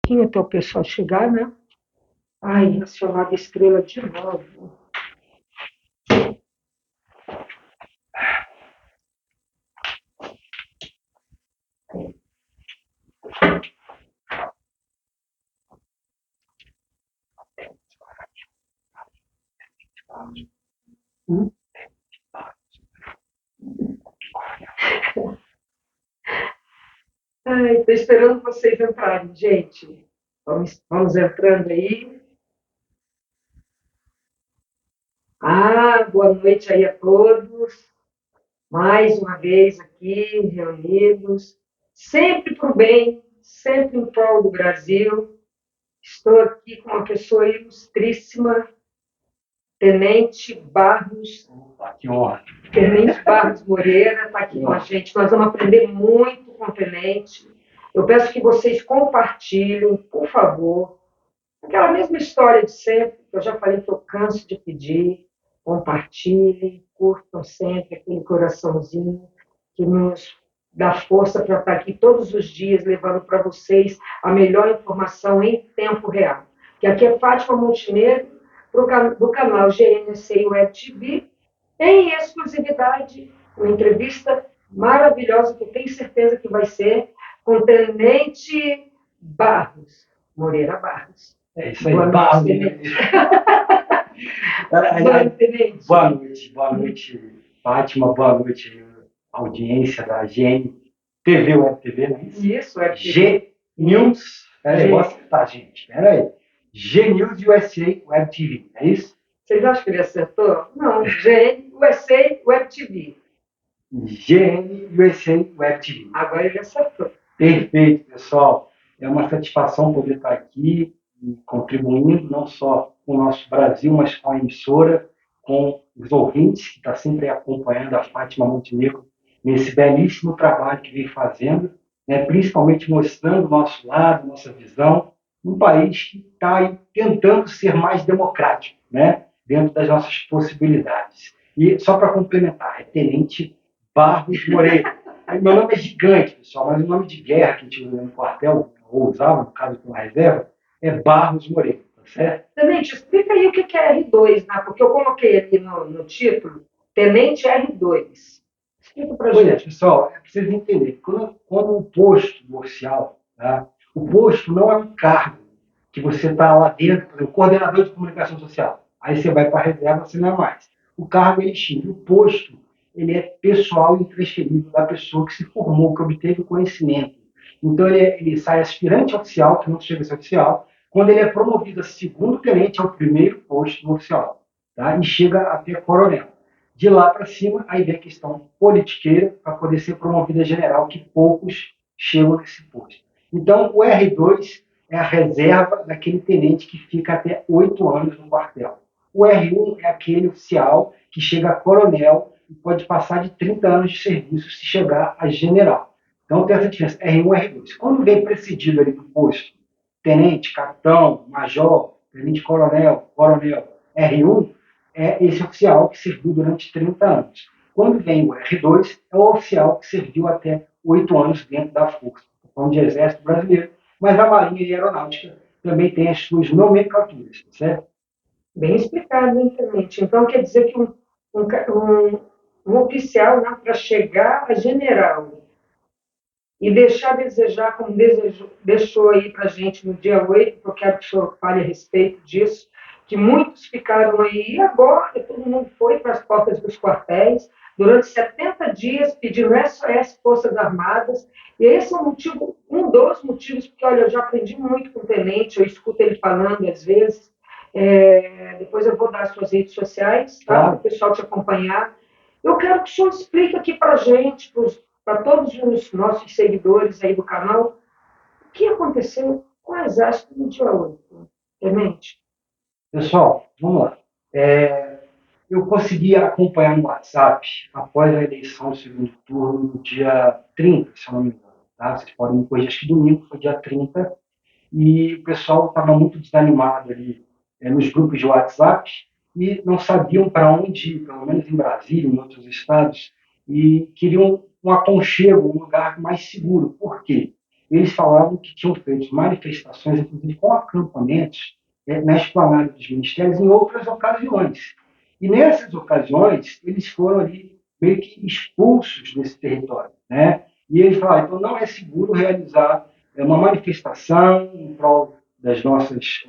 pouquinho até o pessoal chegar, né? Ai, a chamada estrela de novo. Ai, tô esperando vocês entrarem, gente. Vamos entrando aí. Boa noite aí a todos. Mais uma vez aqui, reunidos. Sempre para o bem, sempre em prol do Brasil. Estou aqui com uma pessoa ilustríssima, Tenente Barros. Que honra. Tenente Barros Moreira está aqui com a gente. Nós vamos aprender muito com o Tenente. Eu peço que vocês compartilhem, por favor, aquela mesma história de sempre, que eu já falei que eu canso de pedir. Compartilhem, curtam sempre aquele coraçãozinho que nos dá força para estar aqui todos os dias levando para vocês a melhor informação em tempo real. Que aqui é Fátima Montenegro, do canal GNC Web TV, em exclusividade, uma entrevista maravilhosa que eu tenho certeza que vai ser com o Tenente Barros, Moreira Barros. É isso aí, Barros. Boa noite, Fátima, boa noite, audiência da GN TV, Web TV, não é isso? Isso, Web TV. G News, gente, peraí. G News USA Web TV, é isso? Vocês acham que ele acertou? Não, GN USA Web TV. GN USA Web TV. Agora ele acertou. Perfeito, pessoal. É uma satisfação poder estar aqui contribuindo não só com o nosso Brasil, mas com a emissora, com os ouvintes que estão sempre acompanhando a Fátima Montenegro nesse belíssimo trabalho que vem fazendo, né, principalmente mostrando o nosso lado, nossa visão, um país que está tentando ser mais democrático, né, dentro das nossas possibilidades. E só para complementar, é Tenente Barros Moreira. Meu nome é gigante, pessoal, mas o nome de guerra que a gente usa no quartel, ou usava, no caso de uma reserva, é Barros Moreira, tá certo? Tenente, explica aí o que é R2, né? Porque eu coloquei aqui no título, Tenente R2. Explica pra gente. Pessoal, é preciso entender, quando um posto oficial, tá? O posto não é um cargo que você está lá dentro, por exemplo, coordenador de comunicação social. Aí você vai para a reserva, você não é mais. O cargo é extinto. O posto, ele é pessoal e intransferível da pessoa que se formou, que obteve o conhecimento. Então, ele sai aspirante oficial, que não chega a ser oficial, quando ele é promovido a segundo tenente, é o primeiro posto oficial, tá? E chega até coronel. De lá para cima, aí vem a questão politiqueira para poder ser promovida a general, que poucos chegam nesse posto. Então, o R2 é a reserva daquele tenente que fica até 8 anos no quartel. O R1 é aquele oficial que chega a coronel e pode passar de 30 anos de serviço se chegar a general. Então tem essa diferença, R1 e R2. Quando vem precedido ali do posto, tenente, capitão, major, tenente coronel, coronel, R1 é esse oficial que serviu durante 30 anos. Quando vem o R2, é o oficial que serviu até 8 anos dentro da força, falando de exército brasileiro, mas a Marinha e a Aeronáutica também tem as suas nomenclaturas, certo? Bem explicado, hein, Tenente? Então quer dizer que um oficial, né, para chegar a general e deixar a desejar, como deixou aí para a gente no dia 8, porque eu quero que o senhor fale a respeito disso, que muitos ficaram aí, e agora todo mundo foi para as portas dos quartéis, durante 70 dias, pedindo SOS Forças Armadas, e esse é um dos motivos, porque, olha, eu já aprendi muito com o tenente, eu escuto ele falando às vezes, depois eu vou dar as suas redes sociais, tá, para o pessoal te acompanhar. Eu quero que o senhor explique aqui para a gente, para todos os nossos seguidores aí do canal, o que aconteceu com o Exército no dia 8, Tenente? Pessoal, vamos lá. Eu consegui acompanhar no WhatsApp, após a eleição do segundo turno, no dia 30, se eu não me engano. Tá? Vocês podem me corrigir, acho que domingo foi dia 30, e o pessoal estava muito desanimado ali nos grupos de WhatsApp e não sabiam para onde ir, pelo menos em Brasília, em outros estados, e queriam um aconchego, um lugar mais seguro. Por quê? eles falavam que tinham feito manifestações, inclusive com acampamentos, na esplanada dos ministérios em outras ocasiões. E nessas ocasiões, eles foram ali meio que expulsos desse território, né? E eles falaram, então não é seguro realizar uma manifestação em prol das nossas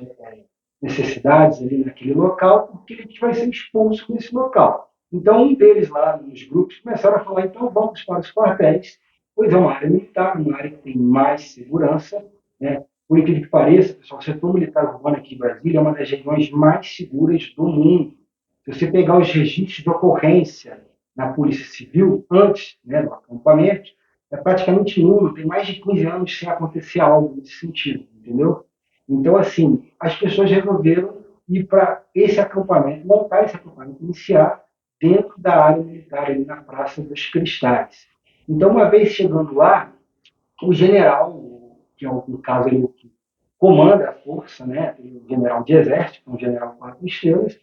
necessidades ali naquele local, porque a gente vai ser expulso desse local. Então, um deles lá nos grupos começaram a falar, então vamos para os quartéis, pois é uma área militar, uma área que tem mais segurança, né? Por incrível que pareça, pessoal, o setor militar urbano aqui em Brasília é uma das regiões mais seguras do mundo. Se você pegar os registros de ocorrência na Polícia Civil, antes, né, do acampamento, é praticamente nulo, tem mais de 15 anos sem acontecer algo nesse sentido, entendeu? Então, assim, as pessoas resolveram ir para esse acampamento, montar esse acampamento, iniciar dentro da área militar, ali na Praça dos Cristais. Então, uma vez chegando lá, o general, que é no caso ele que comanda a força, né, o general de exército, que é um general 4 estrelas,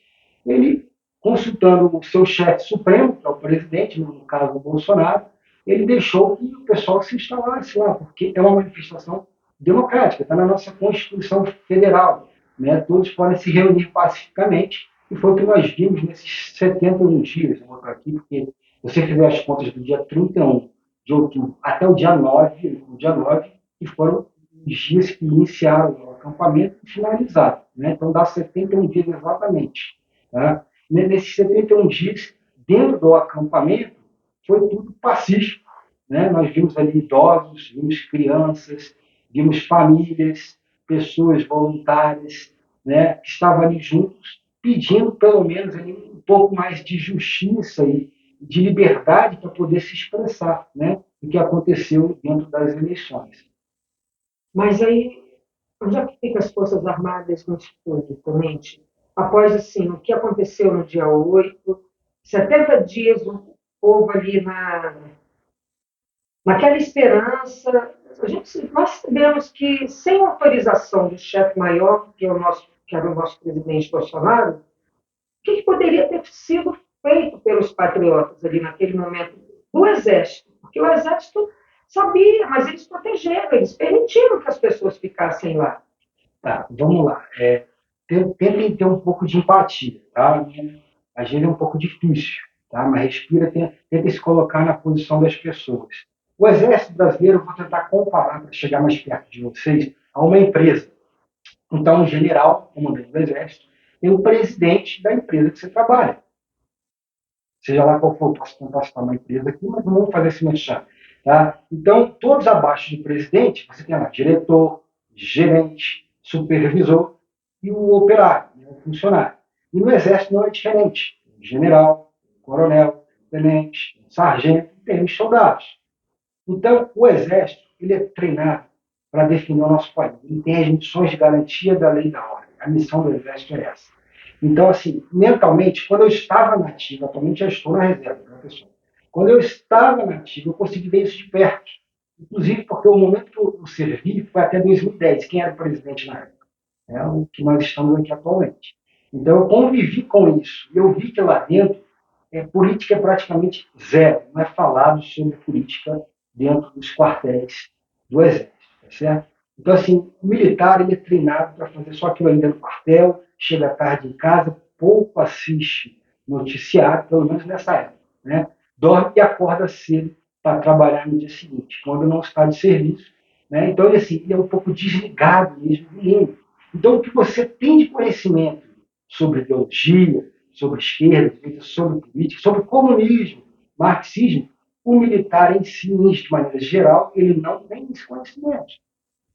ele, consultando o seu chefe supremo, que é o presidente, no caso o Bolsonaro, ele deixou que o pessoal se instalasse lá, porque é uma manifestação democrática, está na nossa Constituição Federal. Né? Todos podem se reunir pacificamente, e foi o que nós vimos nesses 71 dias. Eu vou botar aqui, porque se você fizer as contas do dia 31 de outubro até o dia 9 que foram os dias que iniciaram o acampamento e finalizaram. Né? Então dá 71 dias exatamente. Tá? Nesses 71 dias, dentro do acampamento, foi tudo pacífico. Né? Nós vimos ali idosos, vimos crianças, vimos famílias, pessoas voluntárias, né, que estavam ali juntos, pedindo pelo menos ali um pouco mais de justiça e de liberdade para poder se expressar, né, o que aconteceu dentro das eleições. Mas aí, onde é que ficam as Forças Armadas nisso tudo, Tenente? Após, assim, o que aconteceu no dia 8, 70 dias o povo ali naquela esperança, nós sabemos que, sem autorização do chefe maior, que era o nosso presidente Bolsonaro, o que poderia ter sido feito pelos patriotas ali naquele momento do Exército? Porque o Exército sabia, mas eles protegeram, eles permitiram que as pessoas ficassem lá. Tá, vamos lá. Tentem ter um pouco de empatia, tá? Às vezes é um pouco difícil, tá? Mas respira, tenta se colocar na posição das pessoas. O Exército Brasileiro, eu vou tentar comparar para chegar mais perto de vocês, a uma empresa. Então, um general, comandante do Exército, tem o presidente da empresa que você trabalha. Seja lá qual for, posso tentar citar uma empresa aqui, mas não vamos fazer esse merchan. Tá? Então, todos abaixo do presidente, você tem lá diretor, gerente, supervisor e o operário, né, o funcionário. E no Exército não é diferente. Tem general, coronel, tenente, sargento, tem os soldados. Então, o Exército ele é treinado para definir o nosso país. Ele tem as missões de garantia da lei e da ordem. A missão do Exército é essa. Então, assim, mentalmente, quando eu estava na ativa, atualmente já estou na reserva, né, pessoal? Quando eu estava na ativa, eu consegui ver isso de perto. Inclusive porque o momento que eu servi foi até 2010. Quem era o presidente na época? É o que nós estamos aqui atualmente. Então, eu convivi com isso. E eu vi que lá dentro, política é praticamente zero. Não é falado sobre política dentro dos quartéis do Exército. Tá certo? Então, assim, o militar ele é treinado para fazer só aquilo ali dentro do quartel, chega tarde em casa, pouco assiste noticiário, pelo menos nessa época. Né? Dorme e acorda cedo para trabalhar no dia seguinte, quando não está de serviço. Né? Então, ele é um pouco desligado mesmo do mundo. Então, o que você tem de conhecimento sobre ideologia, sobre esquerda, sobre política, sobre comunismo, marxismo, o militar em si, de maneira geral, ele não tem esse conhecimento.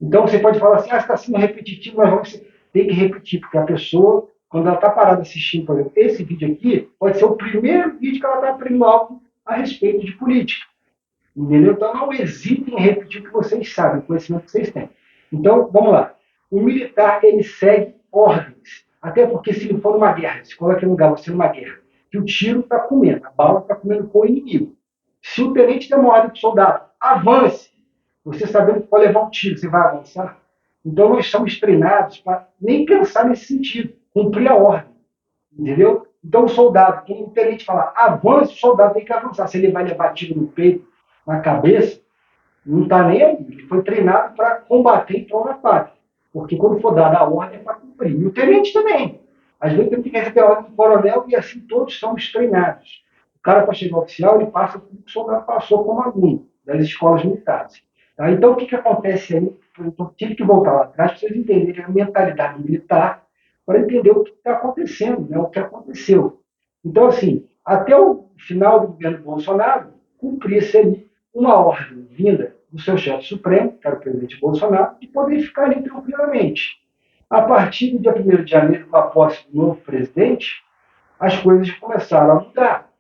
Então, você pode falar assim, está sendo repetitivo, mas vamos ter que repetir, porque a pessoa, quando ela está parada assistindo, por exemplo, esse vídeo aqui, pode ser o primeiro vídeo que ela está aprendendo algo a respeito de política. Entendeu? Então, não hesitem em repetir o que vocês sabem, o conhecimento que vocês têm. Então, vamos lá. O militar, ele segue ordens. Até porque se ele for numa guerra, se coloca no lugar, você numa guerra, que o tiro está comendo, a bala está comendo com o inimigo. Se o tenente der uma ordem para o soldado, avance, você sabendo que pode levar um tiro, você vai avançar? Então, nós somos treinados para nem pensar nesse sentido, cumprir a ordem. Entendeu? Então, o soldado, quem o tenente falar, avance, o soldado tem que avançar. Se ele vai levar tiro no peito, na cabeça, Não está nem aí. Ele foi treinado para combater em prol da pátria. Porque quando for dada a ordem é para cumprir. E o tenente também. Às vezes ele tem que receber a ordem do coronel e assim todos somos treinados. O cara, para chegar oficial, ele passa tudo que o soldado passou como aluno das escolas militares. Tá? Então, o que acontece aí? Eu tive que voltar lá atrás para vocês entenderem a mentalidade militar, para entender o que está acontecendo, né? O que aconteceu. Então, assim, até o final do governo Bolsonaro, cumpria-se ali uma ordem vinda do seu chefe supremo, que era o presidente Bolsonaro, de poder ficar ali tranquilamente. A partir do dia 1º de janeiro, com a posse do novo presidente, as coisas começaram a mudar.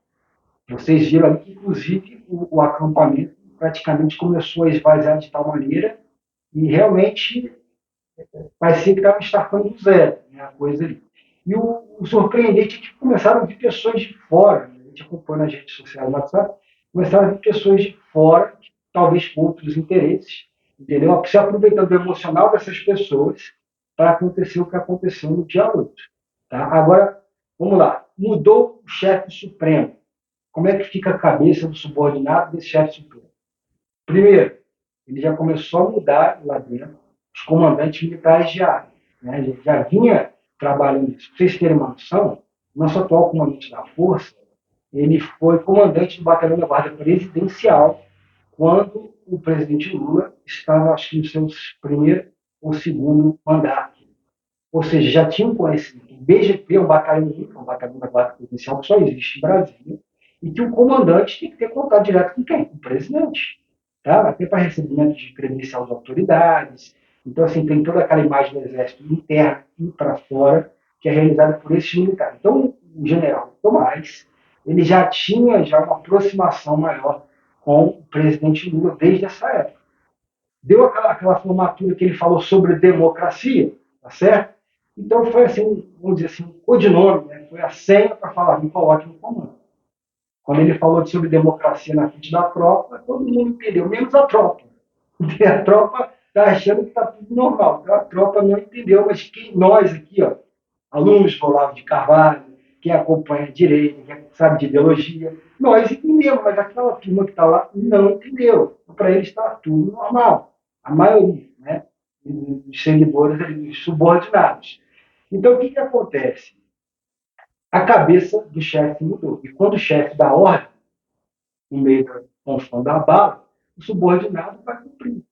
Vocês viram ali que, inclusive, o acampamento praticamente começou a esvaziar de tal maneira e realmente parecia que estava estartando do zero, né, a coisa ali. E o surpreendente é que começaram a vir pessoas de fora, né, a gente acompanha nas redes sociais do WhatsApp, começaram a vir pessoas de fora, talvez com outros interesses, entendeu? Se aproveitando do emocional dessas pessoas para acontecer o que aconteceu no dia 8. Tá? Agora, vamos lá. Mudou o chefe supremo. Como é que fica a cabeça do subordinado desse chefe supremo? Primeiro, ele já começou a mudar lá dentro os comandantes militares de área. Né? Ele já vinha trabalhando nisso. Para vocês terem uma noção, nosso atual comandante da Força, ele foi comandante do Batalhão da Guarda Presidencial quando o presidente Lula estava, acho que, no seu primeiro ou segundo mandato. Ou seja, já tinha um conhecimento. O BGP é um batalhão da Guarda Presidencial que só existe em Brasília, e que o comandante tem que ter contato direto com quem? Com o presidente. Tá? Até para recebimento de credencial de autoridades. Então, assim, tem toda aquela imagem do Exército interno e para fora, que é realizada por esses militares. Então, o general Tomás, ele já tinha uma aproximação maior com o presidente Lula desde essa época. Deu aquela formatura que ele falou sobre democracia, tá certo? Então foi assim, vamos dizer assim, um codinome, né? Foi a senha para falar, me coloque no comando. Quando ele falou sobre democracia na frente da tropa, todo mundo entendeu, menos a tropa. A tropa está achando que está tudo normal. Então, a tropa não entendeu, mas nós aqui, ó, alunos do Olavo de Carvalho, quem acompanha a direita, quem sabe de ideologia, nós entendemos, mas aquela turma que está lá não entendeu. Então, para eles está tudo normal. A maioria, né? Dos seguidores, dos subordinados. Então, o que acontece? A cabeça do chefe mudou. E quando o chefe dá ordem, no meio da confusão da bala, o subordinado vai cumprir.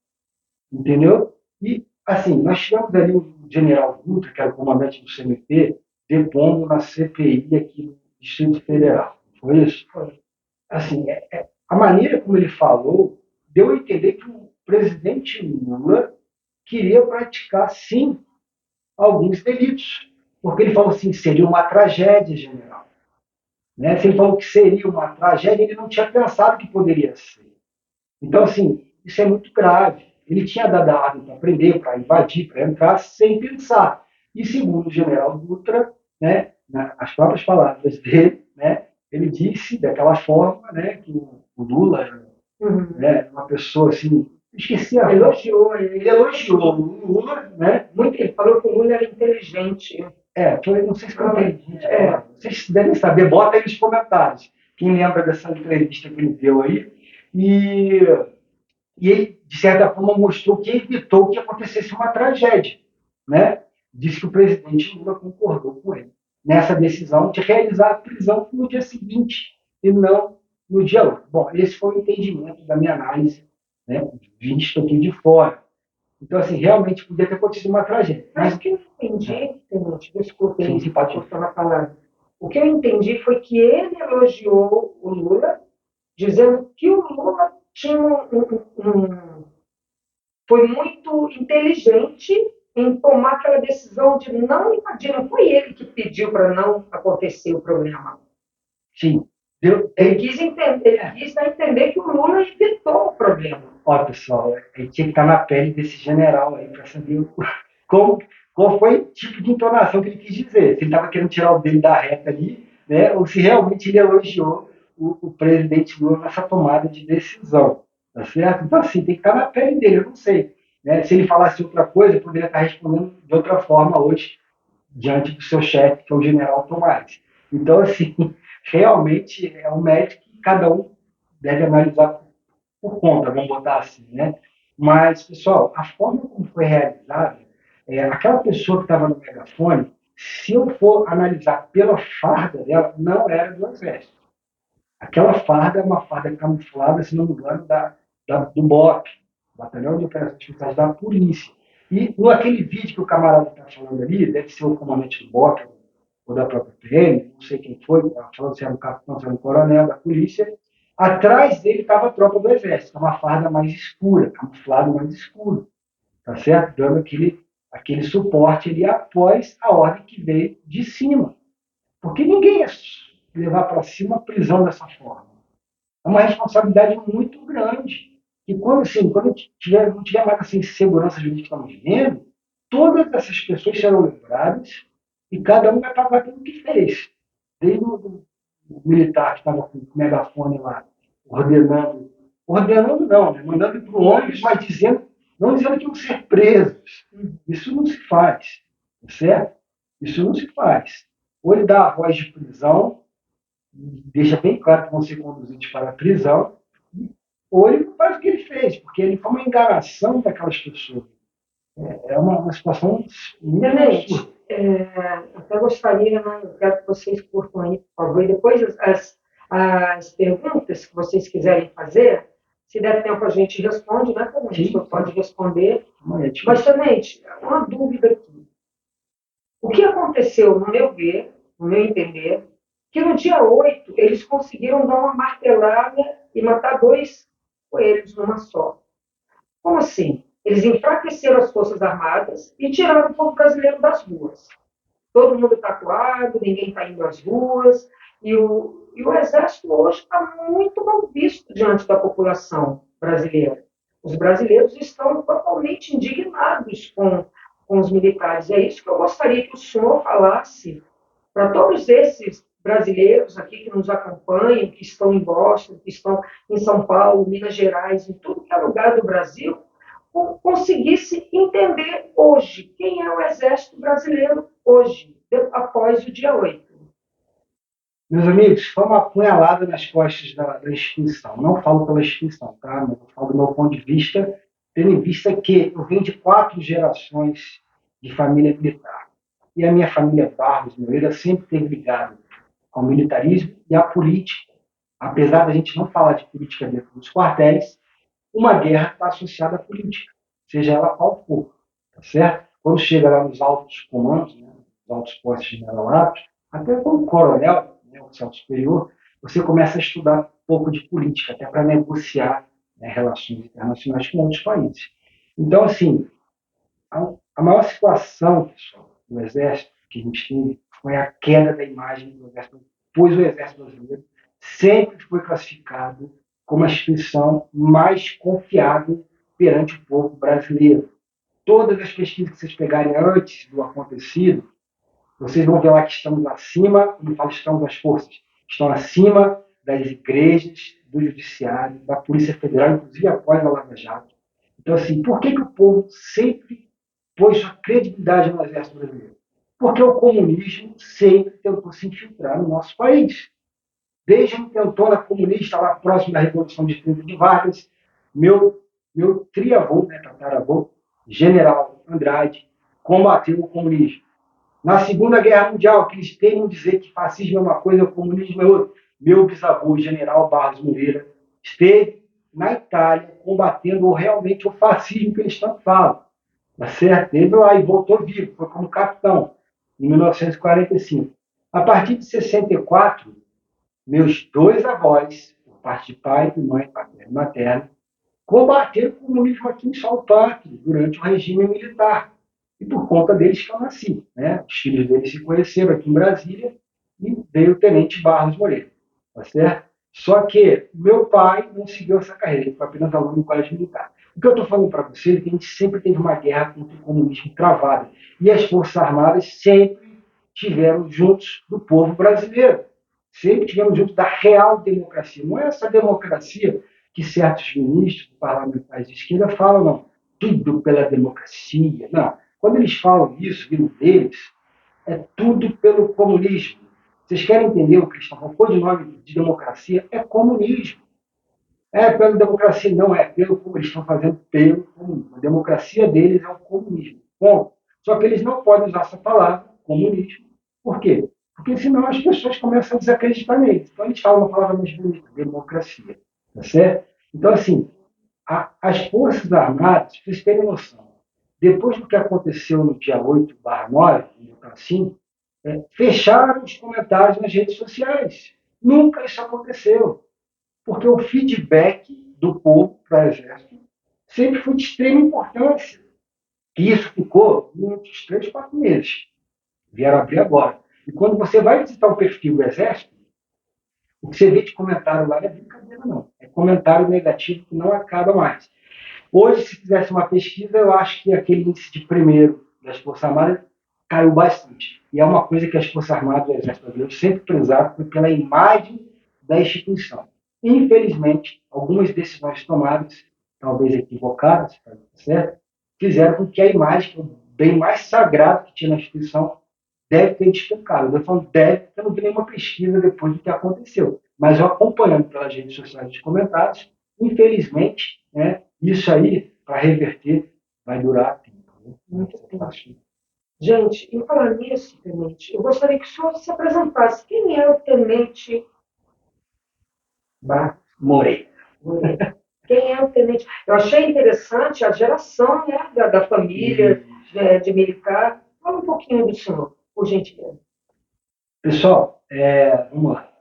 Entendeu? E, assim, nós tivemos ali o general Dutra, que era o comandante do CMP, depondo na CPI aqui no Distrito Federal. Foi isso? Foi. Assim, a maneira como ele falou deu a entender que o presidente Lula queria praticar, sim, alguns delitos. Porque ele falou assim, seria uma tragédia, general. Né? Se ele falou que seria uma tragédia, ele não tinha pensado que poderia ser. Então, assim, isso é muito grave. Ele tinha dado a ordem para prender, para invadir, para entrar, sem pensar. E segundo o general Dutra, né, as próprias palavras dele, né, ele disse daquela forma, né, que o Lula era, né, uma pessoa assim, esqueci a Elogiou ele elogiou o Lula, né? Muito, ele falou que o Lula era inteligente. Foi, não sei se foi inteligente. Vocês devem saber, bota aí nos comentários. Quem lembra dessa entrevista que ele deu aí? E ele, de certa forma, mostrou que evitou que acontecesse uma tragédia. Né? Disse que o presidente Lula concordou com ele nessa decisão de realizar a prisão no dia seguinte e não no dia 8. Bom, esse foi o entendimento da minha análise, né, visto aqui de fora. Então, assim, realmente podia ter acontecido uma tragédia. Mas o que eu entendi, Tenente, desculpe, sim, pode cortar a palavra. O que eu entendi foi que ele elogiou o Lula, dizendo que o Lula tinha foi muito inteligente em tomar aquela decisão de não invadir. Não foi ele que pediu para não acontecer o problema. Sim. Ele quis dar a entender que o Lula evitou o problema. Ó, pessoal, ele tinha que estar na pele desse general aí para saber qual foi o tipo de entonação que ele quis dizer. Se ele estava querendo tirar o dele da reta ali, né, ou se realmente ele elogiou o presidente Lula nessa tomada de decisão. Tá certo? Então, assim, tem que estar na pele dele, eu não sei. Né? Se ele falasse outra coisa, eu poderia estar respondendo de outra forma hoje, diante do seu chefe, que é o general Tomás. Então, assim, realmente é um mérito que cada um deve analisar por conta, vamos botar assim, né? Mas, pessoal, a forma como foi realizada, aquela pessoa que estava no megafone, se eu for analisar pela farda dela, não era do exército. Aquela farda é uma farda camuflada, se não me engano, do BOP, Batalhão de Operações Especiais da Polícia. E no aquele vídeo que o camarada está falando ali, deve ser o comandante do BOP ou da própria PM, não sei quem foi, estava falando se era o capitão, se era o coronel da polícia, atrás dele estava a tropa do exército, uma farda mais escura, camuflado mais escuro, tá certo? Dando aquele suporte ali após a ordem que veio de cima. Porque ninguém ia levar para cima a prisão dessa forma. É uma responsabilidade muito grande. E quando, assim, quando não tiver mais assim, segurança jurídica que estamos vivendo, todas essas pessoas serão lembradas e cada um vai pagar pelo que fez. Desde o militar que estava com o megafone lá, ordenando não, né? Mandando para o ônibus, mas não dizendo que iam ser presos. Isso não se faz, certo? Isso não se faz. Ou ele dá a voz de prisão, deixa bem claro que vão ser conduzidos para a prisão, ou ele não faz o que ele fez, porque ele foi uma enganação daquelas pessoas. É uma situação muito Tenente, absurda. até gostaria, né, eu quero que vocês curtam aí, por favor, e depois as perguntas que vocês quiserem fazer, se der tempo a gente responde, né, Tenente? Sim, Você pode responder. não é Mas, difícil. Tenente, uma dúvida aqui. O que aconteceu, no meu ver, no meu entender, que no dia 8 eles conseguiram dar uma martelada e matar dois coelhos numa só? Como assim? Eles enfraqueceram as Forças Armadas e tiraram o povo brasileiro das ruas. Todo mundo tatuado, ninguém está indo às ruas, e o Exército hoje está muito mal visto diante da população brasileira. Os brasileiros estão totalmente indignados com os militares. É isso que eu gostaria que o senhor falasse para todos esses brasileiros aqui que nos acompanham, que estão em Boston, que estão em São Paulo, Minas Gerais, em tudo que é lugar do Brasil, conseguisse entender hoje quem é o Exército Brasileiro hoje, após o dia 8. Meus amigos, foi uma apunhalada nas costas da instituição. Não falo pela instituição, tá? Mas eu falo do meu ponto de vista, tendo em vista que eu venho de 4 gerações de família militar. E a minha família Barros Moreira sempre esteve ligada ao militarismo e à política. Apesar da gente não falar de política dentro dos quartéis, uma guerra está associada à política, seja ela qual for, tá certo? Quando chega lá nos altos comandos, né, nos altos postos generalatos, até como coronel, né, oficial superior, você começa a estudar um pouco de política, até para negociar, né, relações internacionais com outros países. Então, assim, a maior situação, pessoal, do Exército que a gente teve foi a queda da imagem do Exército, pois o Exército brasileiro sempre foi classificado como a instituição mais confiável perante o povo brasileiro. Todas as pesquisas que vocês pegarem antes do acontecido, vocês vão ver lá que estamos acima, como falo, estamos as forças, estão acima das igrejas, do judiciário, da Polícia Federal, inclusive após a Lava Jato. Então, assim, por que o povo sempre pôs sua credibilidade no Exército Brasileiro? Porque o comunismo sempre tentou se infiltrar no nosso país. Desde a intentona comunista lá próximo da Revolução de 30 de Vargas, meu, meu triavô, né, tataravô, general Andrade, combateu o comunismo. Na Segunda Guerra Mundial, que eles tentam dizer que fascismo é uma coisa, o comunismo é outra. Meu bisavô, general Barros Moreira, esteve na Itália combatendo realmente o fascismo que eles tanto falam. Tá certo? Ele lá e voltou vivo, foi como capitão, em 1945. A partir de 64, meus dois avós, por parte de pai e mãe, paterno e materno, combateram o comunismo aqui em Salto durante o regime militar. E por conta deles que eu nasci. Né? Os filhos deles se conheceram aqui em Brasília e veio o Tenente Barros Moreira. Tá certo? Só que meu pai não seguiu essa carreira, ele foi apenas aluno no colégio militar. O que eu estou falando para você é que a gente sempre teve uma guerra contra o comunismo travada. E as Forças Armadas sempre tiveram juntos do povo brasileiro. Sempre tivemos juntos da real democracia. Não é essa democracia que certos ministros parlamentares de esquerda falam, não. Tudo pela democracia. Não. Quando eles falam isso, vindo deles, é tudo pelo comunismo. Vocês querem entender o que eles estão falando? O codinome de democracia é comunismo. É pela democracia, não é pelo como eles estão fazendo pelo comunismo. A democracia deles é o comunismo. Bom, só que eles não podem usar essa palavra, comunismo. Por quê? Porque senão as pessoas começam a desacreditar neles. Então eles falam uma palavra mais bonita, democracia. Tá certo? Então, assim, as Forças Armadas, para vocês terem noção, depois do que aconteceu no dia 8/9, assim, fecharam os comentários nas redes sociais. Nunca isso aconteceu. Porque o feedback do povo para o Exército sempre foi de extrema importância. E isso ficou uns 3, 4 meses. Vieram abrir agora. E quando você vai visitar o perfil do Exército, o que você vê de comentário lá não é brincadeira, não. É comentário negativo que não acaba mais. Hoje, se fizesse uma pesquisa, eu acho que aquele índice de primeiro das Forças Armadas caiu bastante. E é uma coisa que as Forças Armadas do Exército Brasileiro sempre prezaram pela imagem da instituição. Infelizmente, algumas decisões tomadas, talvez equivocadas, certo? Fizeram com que a imagem, que é o bem mais sagrado que tinha na instituição, deve ter despencado. Eu falo deve, porque eu não vi nenhuma pesquisa depois do que aconteceu. Mas eu acompanhando pelas redes sociais os comentários, infelizmente, né, isso aí, para reverter, vai durar tempo. Né? Muito bem. Gente, em falar nisso, tenente, eu gostaria que o senhor se apresentasse. Quem é o tenente Morei. Quem é o tenente? Eu achei interessante a geração, né, da família de militar. Fala um pouquinho do senhor, por gentileza. Pessoal, vamos lá.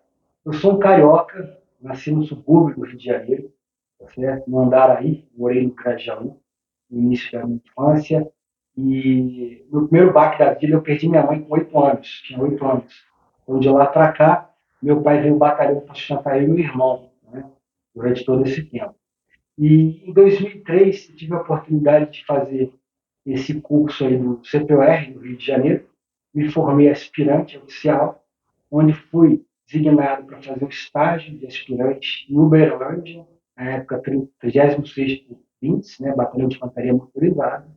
Eu sou um carioca, nasci no subúrbio do Rio de Janeiro, tá certo? No Andaraí, morei no Grajaú, no início da minha infância. E no primeiro baque da vida eu perdi minha mãe com 8 anos, tinha 8 anos. Então, de lá para cá, meu pai veio ao batalhão para sustentar eu e meu irmão, né, durante todo esse tempo. E em 2003 eu tive a oportunidade de fazer esse curso aí do CPOR, no Rio de Janeiro. Me formei aspirante oficial, onde fui designado para fazer o estágio de aspirante em Uberlândia, na época 36º BINTS, né, Batalhão de Infantaria Motorizada.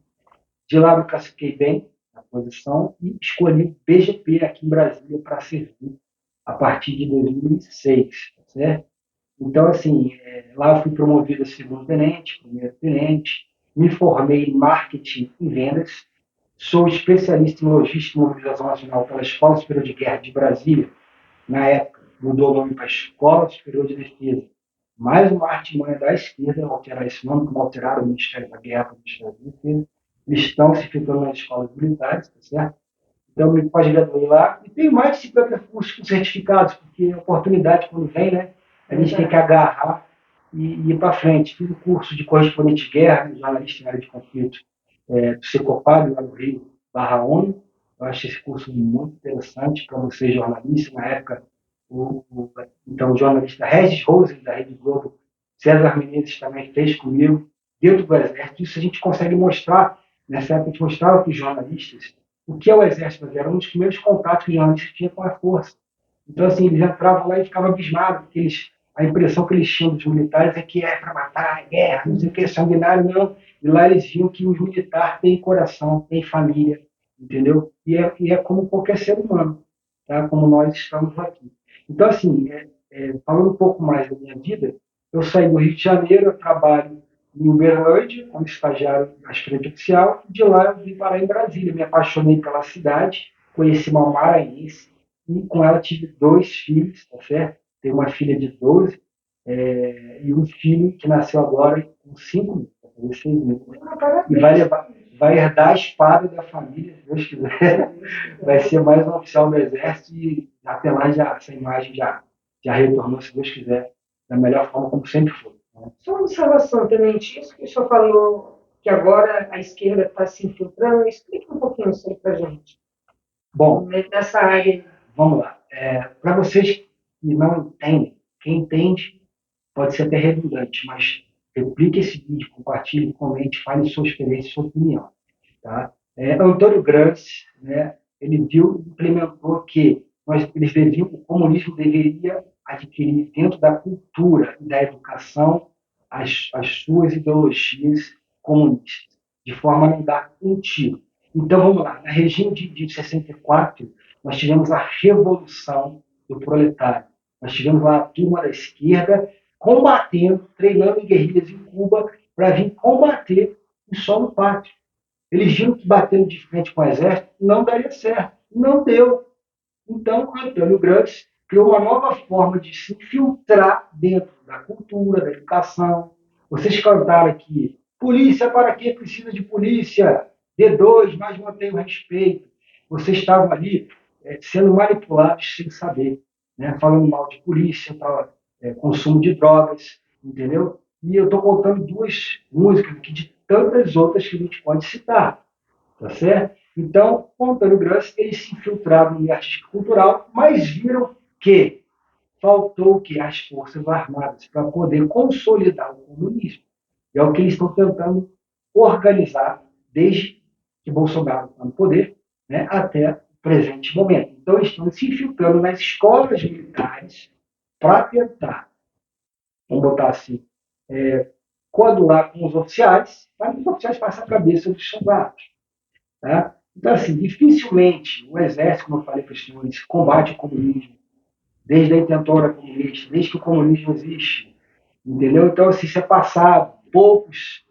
De lá me classifiquei bem na posição e escolhi o BGP aqui em Brasília para servir a partir de 2006, tá certo? Então, assim, lá eu fui promovido a segundo tenente, primeiro tenente, me formei em marketing e vendas, sou especialista em logística e mobilização nacional pela Escola Superior de Guerra de Brasília, na época mudou o nome para Escola Superior de Defesa, mais uma artimanha da esquerda, alterar esse nome, como alteraram o Ministério da Guerra para o Ministério da Defesa, eles estão se ficando nas escolas militares, tá certo? Então, eu me pós-graduei lá e tenho mais de 50 cursos com certificados, porque a oportunidade, quando vem, né, a gente tem que agarrar e ir para frente. Fiz o curso de correspondente de guerra, jornalista em área de conflito, do Secopab, lá no Rio, /ONU. Eu acho esse curso muito interessante para você, jornalista. Na época, então, o jornalista Regis Rosen, da Rede Globo, César Menezes também fez comigo, dentro do Exército. Isso a gente consegue mostrar, nessa época a gente mostrava para os jornalistas o que é o Exército Brasileiro, era um dos primeiros contatos que os jornalistas tinham com a força. Então, assim, eles entravam lá e ficavam abismados, porque a impressão que eles tinham dos militares é que é para matar, é guerra, não sei o que, é sanguinário, não. E lá eles viam que os militares têm coração, têm família, entendeu? E é como qualquer ser humano, tá? Como nós estamos aqui. Então, assim, falando um pouco mais da minha vida, eu saí do Rio de Janeiro, eu trabalho em Uberlândia, como estagiário aspirante oficial, e de lá eu vim parar em Brasília. Me apaixonei pela cidade, conheci uma maranhense, e com ela tive 2 filhos, tá certo? Tenho uma filha de 12 e um filho que nasceu agora com 5 meses, vai fazer 6 meses. E vai herdar a espada da família, se Deus quiser. Vai ser mais um oficial do Exército e até lá essa imagem já retornou, se Deus quiser, da melhor forma como sempre foi. Né? Só uma observação, tenente, isso que o senhor falou, que agora a esquerda está se infiltrando, explica um pouquinho isso aí para a gente. Bom, nessa área. Vamos lá. Para vocês que não entendem, quem entende pode ser até redundante, mas replique esse vídeo, compartilhe, comente, fale sua experiência, sua opinião. Tá? Antônio Gramsci, né, ele implementou que o comunismo deveria adquirir dentro da cultura e da educação as suas ideologias comunistas, de forma a não dar um tiro. Então, vamos lá. Na regime de 64, nós tivemos a revolução do proletário. Nós tivemos lá a turma da esquerda combatendo, treinando em guerrilhas em Cuba para vir combater em solo pátrio. Eles viram que batendo de frente com o exército não daria certo. Não deu. Então, Antônio Gramsci criou uma nova forma de se infiltrar dentro da cultura, da educação. Vocês cantaram aqui, polícia para quem precisa de polícia? D2, mas mantenha o respeito. Vocês estavam ali sendo manipulados sem saber, né? Falando mal de polícia, consumo de drogas, entendeu? E eu estou contando duas músicas aqui de tantas outras que a gente pode citar, tá certo? Então, o Antônio Gramsci, eles se infiltraram no meio artístico cultural, mas viram que faltou o que? As Forças Armadas para poder consolidar o comunismo. E é o que eles estão tentando organizar desde que Bolsonaro está no poder, né, até o presente momento. Então, eles estão se infiltrando nas escolas militares para tentar, vamos botar assim, coadular com os oficiais, para que os oficiais façam a cabeça dos soldados. Tá? Então, assim, dificilmente o exército, como eu falei para os senhores, combate o comunismo, desde a intentora comunista, desde que o comunismo existe. Entendeu? Então, assim, isso é passado. Poucos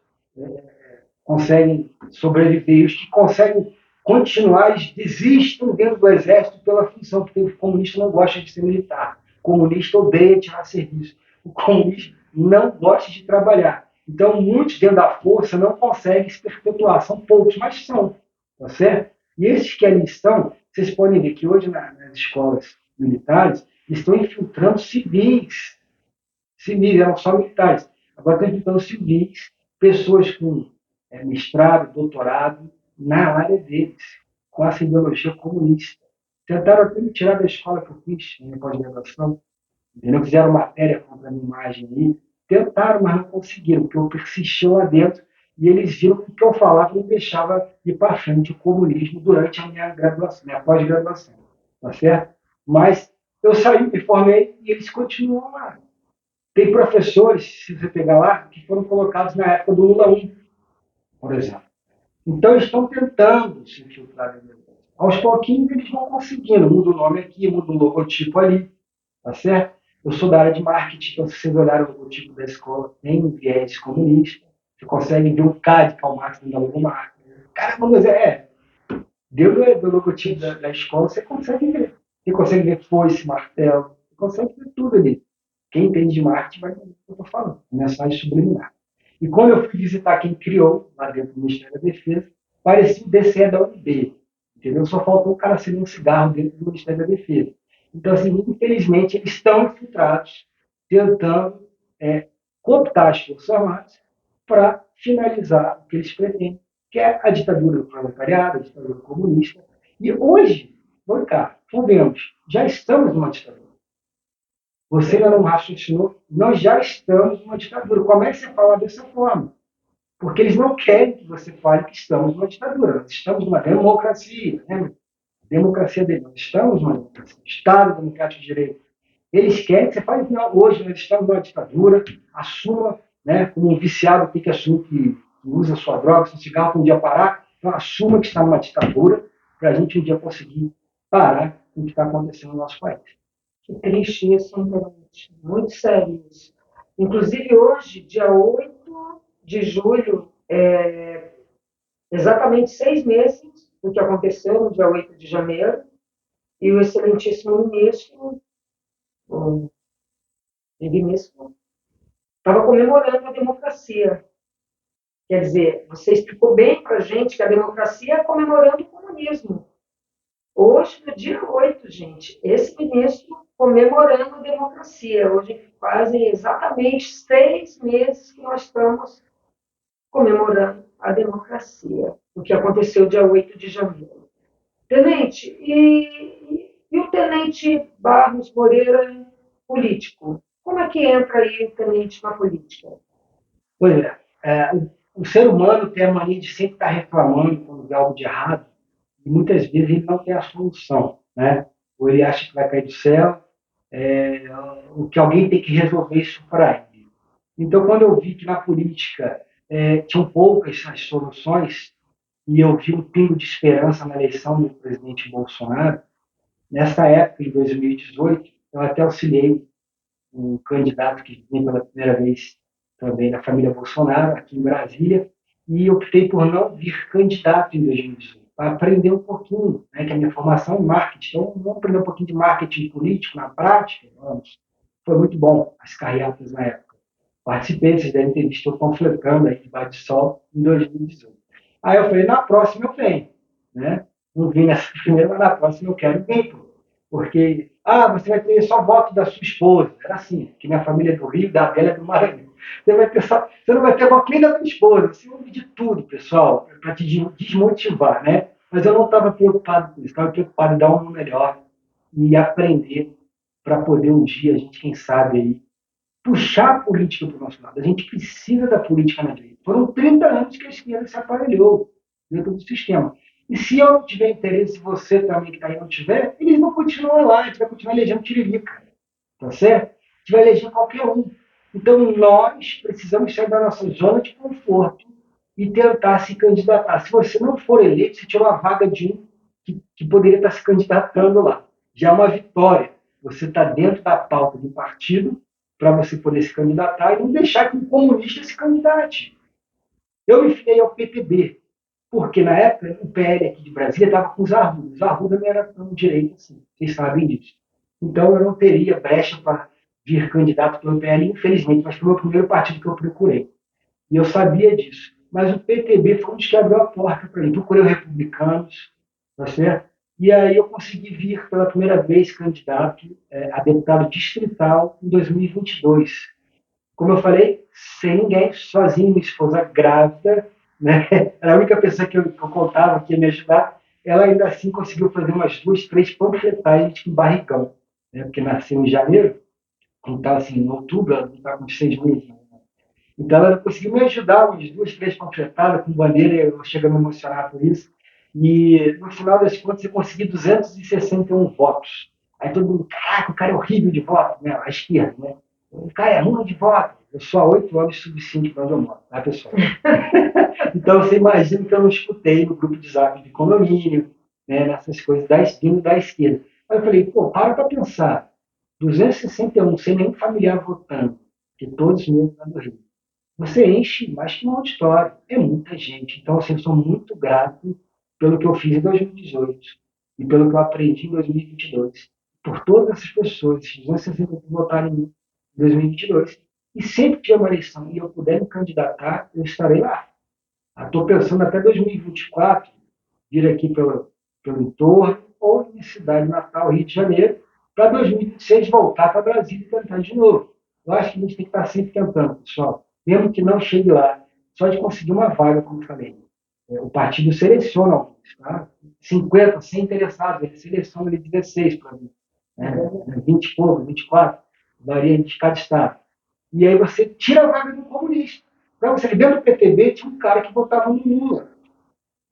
conseguem sobreviver. E os que conseguem continuar, eles desistem dentro do exército pela função, porque o comunista não gosta de ser militar. O comunista odeia tirar serviço. O comunista não gosta de trabalhar. Então, muitos dentro da força não conseguem se perpetuar. São poucos, mas são. Tá certo? E esses que ali estão, vocês podem ver que hoje nas escolas militares estão infiltrando civis. Civis, eram só militares. Agora estão infiltrando civis, pessoas com mestrado, doutorado, na área deles, com essa ideologia comunista. Tentaram até me tirar da escola que eu fiz, na pós-graduação, entendeu? Fizeram matéria contra a minha imagem aí, tentaram, mas não conseguiram, porque eu persisti lá dentro e eles viram que o que eu falava não deixava ir para frente o comunismo durante a minha graduação, minha pós-graduação, tá certo? Mas eu saí, me formei e eles continuam lá. Tem professores, se você pegar lá, que foram colocados na época do Lula 1, por exemplo. Então, eles estão tentando se infiltrar no negócio. Aos pouquinhos, eles vão conseguindo. Muda o nome aqui, muda o logotipo ali, tá certo? Eu sou da área de marketing, então, se vocês olharem o logotipo da escola, tem um viés comunista. Você consegue ver o K de Karl Marx da logomarca. Caramba, mas dentro do logotipo da escola, você consegue ver. Você consegue ver foice, martelo, você consegue ver tudo ali. Quem entende de marketing vai entender o que eu estou falando. Mensagem subliminar. E quando eu fui visitar quem criou, lá dentro do Ministério da Defesa, parecia o DCE da UNB. Entendeu? Só faltou o cara acender um cigarro dentro do Ministério da Defesa. Então, assim, infelizmente, eles estão infiltrados, tentando cooptar as Forças Armadas para finalizar o que eles pretendem, que é a ditadura do proletariado, a ditadura comunista. E hoje, vamos cá, podemos, já estamos numa ditadura. Você ainda não raciocinou, nós já estamos numa ditadura. Comece a falar dessa forma. Porque eles não querem que você fale que estamos numa ditadura. Nós estamos numa democracia. Né? Democracia deles. Nós estamos numa democracia. Estado democrático de direito. Eles querem que você fale, não, hoje nós estamos numa ditadura, assuma, né, como um viciado tem que assumir que usa sua droga, seu cigarro para um dia parar, então assuma que está numa ditadura para a gente um dia conseguir parar com o que está acontecendo no nosso país. Que triste isso, realmente. Muito sério isso. Inclusive, hoje, dia 8 de julho, exatamente 6 meses do que aconteceu no dia 8 de janeiro, e o excelentíssimo ministro, o digníssimo, estava comemorando a democracia. Quer dizer, você explicou bem para a gente que a democracia é comemorando o comunismo. Hoje, no dia 8, gente, esse ministro comemorando a democracia. Hoje fazem exatamente 6 meses que nós estamos comemorando a democracia, o que aconteceu dia 8 de janeiro. Tenente, e o tenente Barros Moreira, político? Como é que entra aí o tenente na política? Pois o ser humano tem a mania de sempre estar reclamando quando vê algo de errado, e muitas vezes ele não tem a solução, né? Ou ele acha que vai cair do céu, o que alguém tem que resolver isso para ele. Então, quando eu vi que na política tinham poucas as soluções, e eu vi um pingo de esperança na eleição do presidente Bolsonaro, nessa época, em 2018, eu até auxiliei um candidato que vinha pela primeira vez também da família Bolsonaro, aqui em Brasília, e optei por não vir candidato em 2018, para aprender um pouquinho, né, que a minha formação é em marketing, então vamos aprender um pouquinho de marketing político na prática, vamos. Foi muito bom as carreatas na época. Participei, vocês devem ter visto eu panfletando aí de bate-sol em 2018. Aí eu falei, na próxima eu venho, né? Não vim nessa primeira, mas na próxima eu quero vir, pô. Porque, você vai ter só voto da sua esposa. Era assim, que minha família é do Rio, da Bela é do Maranhão. Você não vai ter voto nem da tua esposa. Você ouve de tudo, pessoal, para te desmotivar, né? Mas eu não estava preocupado com isso, estava preocupado em dar um melhor e aprender para poder um dia a gente, quem sabe, aí, puxar a política para o nosso lado. A gente precisa da política na direita. Foram 30 anos que a esquerda se aparelhou dentro do sistema. E se eu não tiver interesse, se você também que está aí não tiver, eles vão continuar lá, a gente vai continuar elegendo tiririca. Tá certo? A gente vai eleger qualquer um. Então nós precisamos sair da nossa zona de conforto e tentar se candidatar. Se você não for eleito, você tirou a vaga de um que poderia estar se candidatando lá. Já é uma vitória. Você está dentro da pauta do partido para você poder se candidatar e não deixar que um comunista se candidate. Eu me filiei ao PTB, porque na época o PL aqui de Brasília estava com os Arruda. Os Arruda não era tão direito assim, vocês sabem disso. Então eu não teria brecha para vir candidato pelo PL, infelizmente, mas foi o primeiro partido que eu procurei. E eu sabia disso. Mas o PTB foi um dos que abriu a porta para mim. Procurei os republicanos, tá certo? E aí eu consegui vir pela primeira vez candidato a deputado distrital em 2022. Como eu falei, sem ninguém, sozinho, minha esposa grávida, né? Era a única pessoa que eu contava que ia me ajudar. Ela ainda assim conseguiu fazer umas 2, 3 panfletagens em barrigão, né? Porque nasceu em janeiro, então assim, em outubro, ela está com 6 meses. Né? Então ela conseguiu me ajudar umas 2, 3 panfletadas com bandeira, eu chego a me emocionar por isso. E no final das contas eu consegui 261 votos. Aí todo mundo, caraca, o cara é horrível de voto, né? A esquerda, né? O cara é ruim de voto. Eu sou há 8 anos sub-5 onde eu moro, tá, pessoal? Então você imagina que eu não escutei no grupo de zap de condomínio, né, nessas coisas da esquerda. Aí eu falei, pô, para pensar. 261 sem nenhum familiar votando, que todos mesmo lá do Rio. Você enche mais que um auditório. É muita gente. Então, assim, eu sou muito grato pelo que eu fiz em 2018 e pelo que eu aprendi em 2022. Por todas essas pessoas, esses 260 que votaram em mim em 2022. E sempre que tiver uma eleição e eu puder me candidatar, eu estarei lá. Estou pensando até 2024 vir aqui pelo entorno ou minha cidade natal, Rio de Janeiro, para 2026 voltar para Brasília e tentar de novo. Eu acho que a gente tem que estar sempre tentando, pessoal. Mesmo que não chegue lá, só de conseguir uma vaga, como eu falei. O partido seleciona alguns, tá? 50, 100 interessados, ele seleciona ele 16 para mim. Né? 20 e pouco, 24, varia de cada estado. E aí você tira a vaga do comunista. Então, você, dentro do PTB tinha um cara que votava no Lula.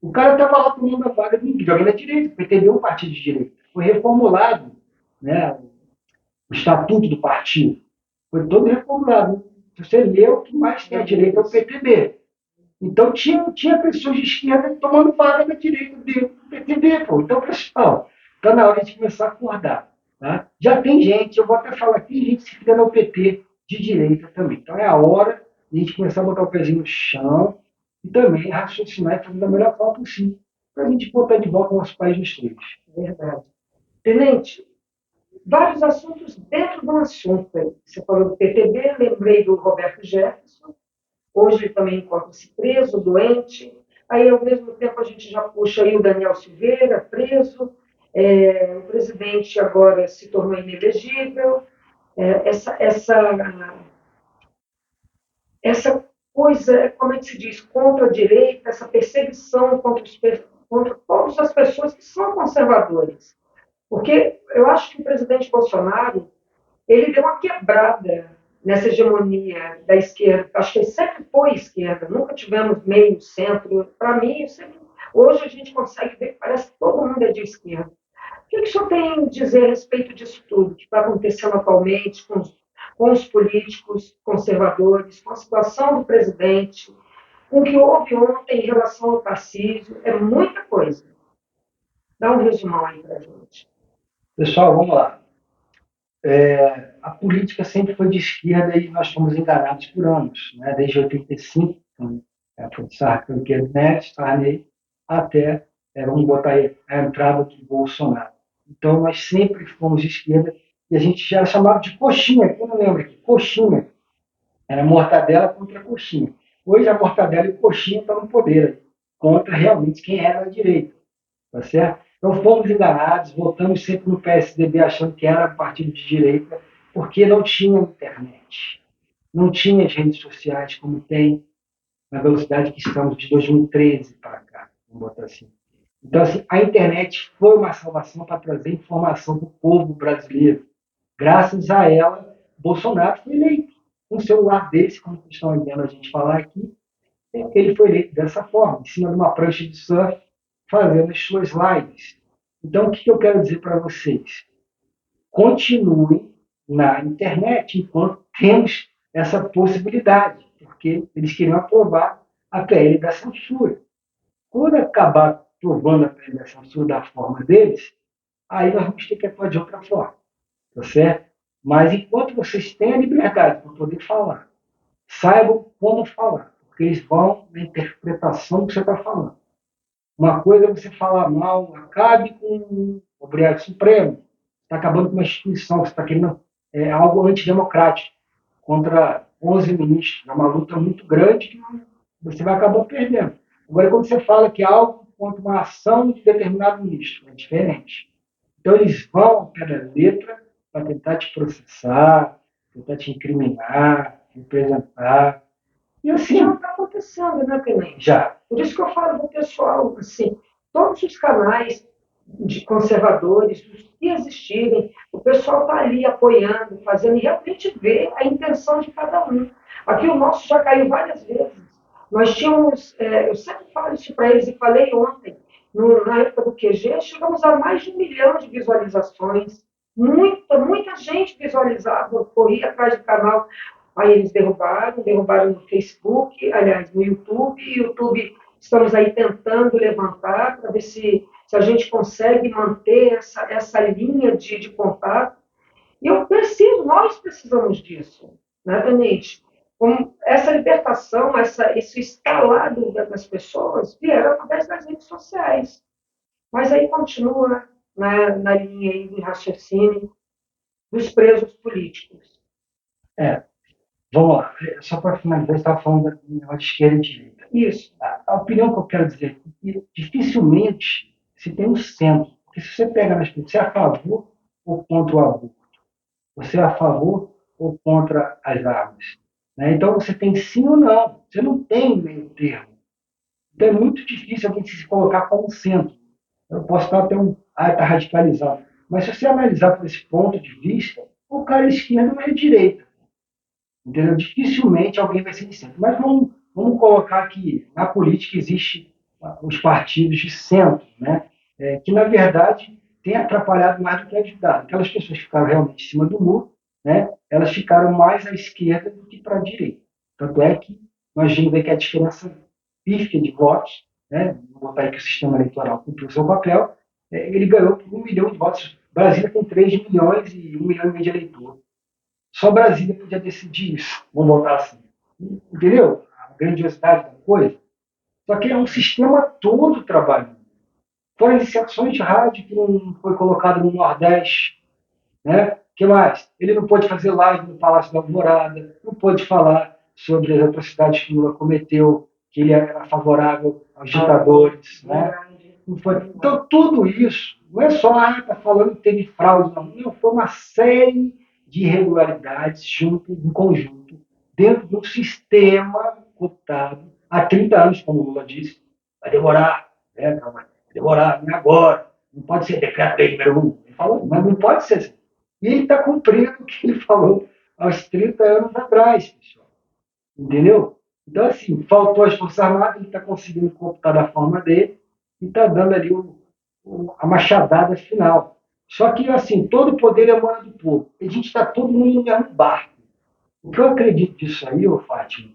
O cara estava lá tomando a vaga de alguém da direita. O PTB é um partido de direita. Foi reformulado, né, o estatuto do partido. Foi todo reformulado. Se você lê, o que mais tem à direita é o PTB. Então tinha pessoas de esquerda tomando vaga da direita dentro do PTB. Pô. Então, pessoal, está na hora de começar a acordar. Tá? Já tem gente, eu vou até falar, tem gente se filiando ao PT de direita também. Então é a hora de a gente começar a botar o pezinho no chão e também raciocinar e fazer da melhor forma possível para a gente botar de volta o nosso país nos trilhos. Verdade. Tenente, vários assuntos dentro de um assunto. Você falou do PTB, lembrei do Roberto Jefferson. Hoje ele também encontra-se preso, doente. Aí, ao mesmo tempo, a gente já puxa aí o Daniel Silveira, preso. O presidente agora se tornou inelegível. Essa coisa, como é que se diz, contra a direita, essa perseguição contra todas as pessoas que são conservadoras. Porque eu acho que o presidente Bolsonaro ele deu uma quebrada nessa hegemonia da esquerda. Acho que ele sempre foi esquerda, nunca tivemos meio, centro. Para mim, hoje a gente consegue ver que parece que todo mundo é de esquerda. O que o senhor tem a dizer a respeito disso tudo que está acontecendo atualmente com os políticos conservadores, com a situação do presidente, com o que houve ontem em relação ao Tarcísio? É muita coisa. Dá um resumão aí para a gente. Pessoal, vamos lá. a política sempre foi de esquerda e nós fomos enganados por anos, né? Desde 85, então, foi de Sarney, Neves, Sarney, até, vamos botar aí, a entrada do Bolsonaro. Então, nós sempre fomos de esquerda e a gente já chamava de coxinha, quem não lembra aqui? Coxinha. Era mortadela contra coxinha. Hoje a mortadela e coxinha estão no poder, contra realmente quem era da direita. Tá certo? Então fomos enganados, votamos sempre no PSDB achando que era um partido de direita, porque não tinha internet, não tinha as redes sociais como tem na velocidade que estamos de 2013 para cá, vamos botar assim. Então, assim, a internet foi uma salvação para trazer informação para o povo brasileiro. Graças a ela, Bolsonaro foi eleito. Um celular desse, como vocês estão vendo a gente falar aqui, ele foi eleito dessa forma, em cima de uma prancha de surf, fazendo as suas lives. Então, o que eu quero dizer para vocês? Continuem na internet enquanto temos essa possibilidade, porque eles queriam aprovar a PL da censura. Quando acabar aprovando a PL da censura da forma deles, aí nós vamos ter que atuar de outra forma, tá certo? Mas enquanto vocês têm a liberdade para poder falar, saibam como falar, porque eles vão na interpretação do que você está falando. Uma coisa é você falar mal, acabe com o Obrigado Supremo, está acabando com uma instituição, você está querendo algo antidemocrático contra 11 ministros. É uma luta muito grande que você vai acabar perdendo. Agora, quando você fala que é algo contra uma ação de determinado ministro, é diferente. Então, eles vão ao pé da letra para tentar te processar, tentar te incriminar, representar. E assim, Já está acontecendo, né, Clemente? já. Por isso que eu falo para o pessoal, assim, todos os canais de conservadores, os que existirem, o pessoal está ali apoiando, fazendo, e realmente ver a intenção de cada um. Aqui o nosso já caiu várias vezes. Nós tínhamos, eu sempre falo isso para eles, e falei ontem, na época do QG, chegamos a mais de 1 milhão de visualizações. Muita gente visualizava, corria atrás do canal. Aí eles derrubaram no Facebook, aliás, no YouTube. YouTube, estamos aí tentando levantar para ver se a gente consegue manter essa linha de contato. E nós precisamos disso, né, Tenente? Essa libertação, esse escalado das pessoas vieram através das redes sociais. Mas aí continua na linha aí do raciocínio dos presos políticos. É, vamos lá. Só para finalizar, você estava falando da esquerda e direita. Isso. A opinião que eu quero dizer é que dificilmente se tem um centro. Porque se você pega nas pessoas, você é a favor ou contra o aborto? Você é a favor ou contra as armas? Né? Então você tem sim ou não. Você não tem meio termo. Então é muito difícil alguém se colocar como centro. Eu posso estar até está radicalizado. Mas se você analisar por esse ponto de vista, o cara é esquerda não é direita. Entendeu? Dificilmente alguém vai ser de centro. Mas vamos colocar que na política existe os partidos de centro, né? Que na verdade tem atrapalhado mais do que ajudado. Aquelas pessoas que ficaram realmente em cima do muro, né? Elas ficaram mais à esquerda do que para a direita. Tanto é que nós vimos aí que a diferença pífia de votos, né? Vou botar aí que o sistema eleitoral cumpriu o seu papel, ele ganhou por 1 milhão de votos. Brasília tem 3 milhões e 1 milhão e meio de eleitores. Só Brasília podia decidir isso, vamos botar assim. Entendeu? A grandiosidade da coisa. Só que é um sistema todo trabalhando. Foram iniciações de rádio que não foi colocado no Nordeste. Né? O que mais? Ele não pôde fazer live no Palácio da Alvorada, não pôde falar sobre as atrocidades que Lula cometeu, que ele era favorável aos ditadores. Né? Então, tudo isso, não é só, está falando que teve fraude, não, foi uma série de irregularidades em conjunto, dentro de um sistema cooptado há 30 anos, como o Lula disse. Vai demorar, vai demorar, não é agora, não pode ser decreto-lei número 1. Ele falou, mas não pode ser assim. E ele está cumprindo o que ele falou aos 30 anos atrás, pessoal. Entendeu? Então, assim, faltou as Forças Armadas, ele está conseguindo cooptar da forma dele e está dando ali a machadada final. Só que, assim, todo o poder emana do povo. A gente está todo mundo no mesmo barco. O que eu acredito disso aí, ô Fátima,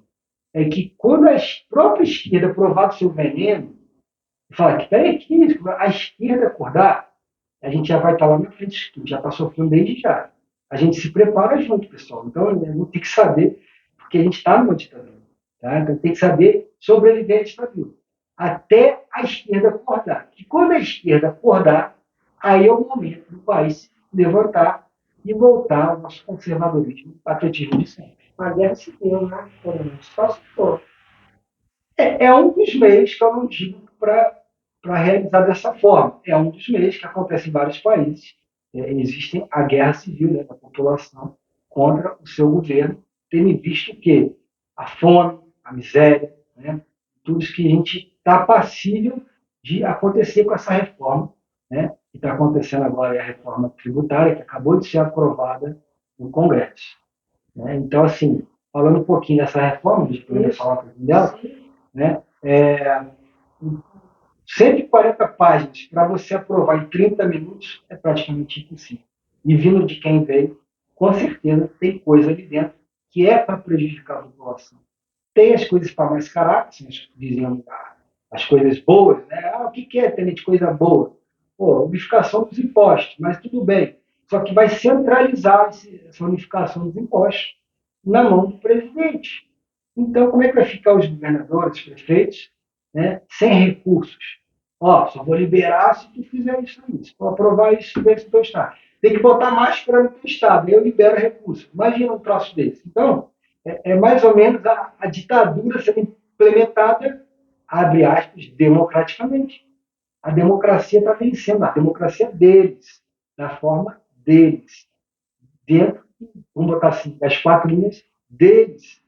é que quando a própria esquerda provar do seu veneno, fala que, peraí, que isso? A esquerda acordar, a gente já vai estar lá na frente, já está sofrendo desde já. a gente se prepara junto, pessoal. Então, a gente tem que saber, porque a gente está numa ditadura. Tá? Então, tem que saber sobreviver à ditadura. Até a esquerda acordar. E quando a esquerda acordar, aí é o momento do país se levantar e voltar ao nosso conservadorismo, patriotismo de sempre. Uma guerra civil, né? Só se for. É um dos meios que eu não digo para realizar dessa forma. É um dos meios que acontece em vários países. Existe a guerra civil, né, da população contra o seu governo, tendo visto que a fome, a miséria, né, tudo isso que a gente está passível de acontecer com essa reforma, né, que está acontecendo agora é a reforma tributária, que acabou de ser aprovada no Congresso. Né? Então, assim, falando um pouquinho dessa reforma, a gente poderia falar um pouquinho dela, né? 140 páginas para você aprovar em 30 minutos é praticamente impossível. E vindo de quem veio, com certeza tem coisa ali dentro que é para prejudicar a população. Tem as coisas para mascarar, assim, diziam as coisas boas, né? O que é, tenente, coisa boa? Pô, unificação dos impostos, mas tudo bem. Só que vai centralizar essa unificação dos impostos na mão do presidente. Então, como é que vai ficar os governadores, os prefeitos, né, sem recursos? Ó, só vou liberar se tu fizer isso aí. Se tu aprovar isso dentro do teu estado. Tem que botar máscara no teu estado, aí eu libero recursos. Imagina um troço desse. Então, é mais ou menos a ditadura sendo implementada, abre aspas, democraticamente. A democracia está vencendo, a democracia deles, da forma deles, dentro, vamos botar assim, das quatro linhas deles.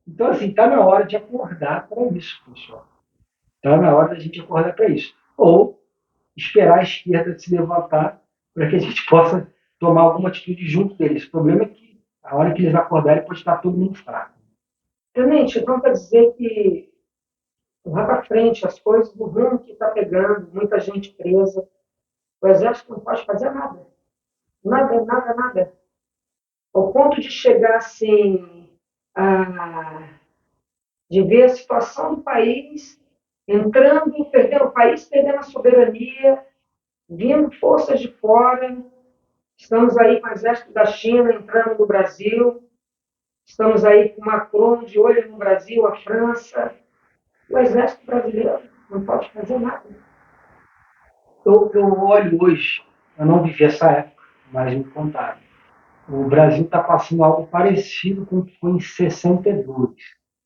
Então, assim, está na hora de acordar para isso, pessoal. Está na hora da gente acordar para isso. Ou esperar a esquerda se levantar para que a gente possa tomar alguma atitude junto deles. O problema é que a hora que eles acordarem pode estar todo mundo fraco. Tenente, então quer dizer que lá para frente as coisas do rumo que está pegando, muita gente presa, o exército não pode fazer nada. Nada, nada, nada. Ao ponto de chegar assim, de ver a situação do país entrando, perdendo o país, perdendo a soberania, vindo forças de fora. Estamos aí com o exército da China entrando no Brasil, estamos aí com o Macron de olho no Brasil, a França. O exército brasileiro não pode fazer nada. Eu olho hoje, eu não vivi essa época, mas me contaram. O Brasil está passando algo parecido com o que foi em 62.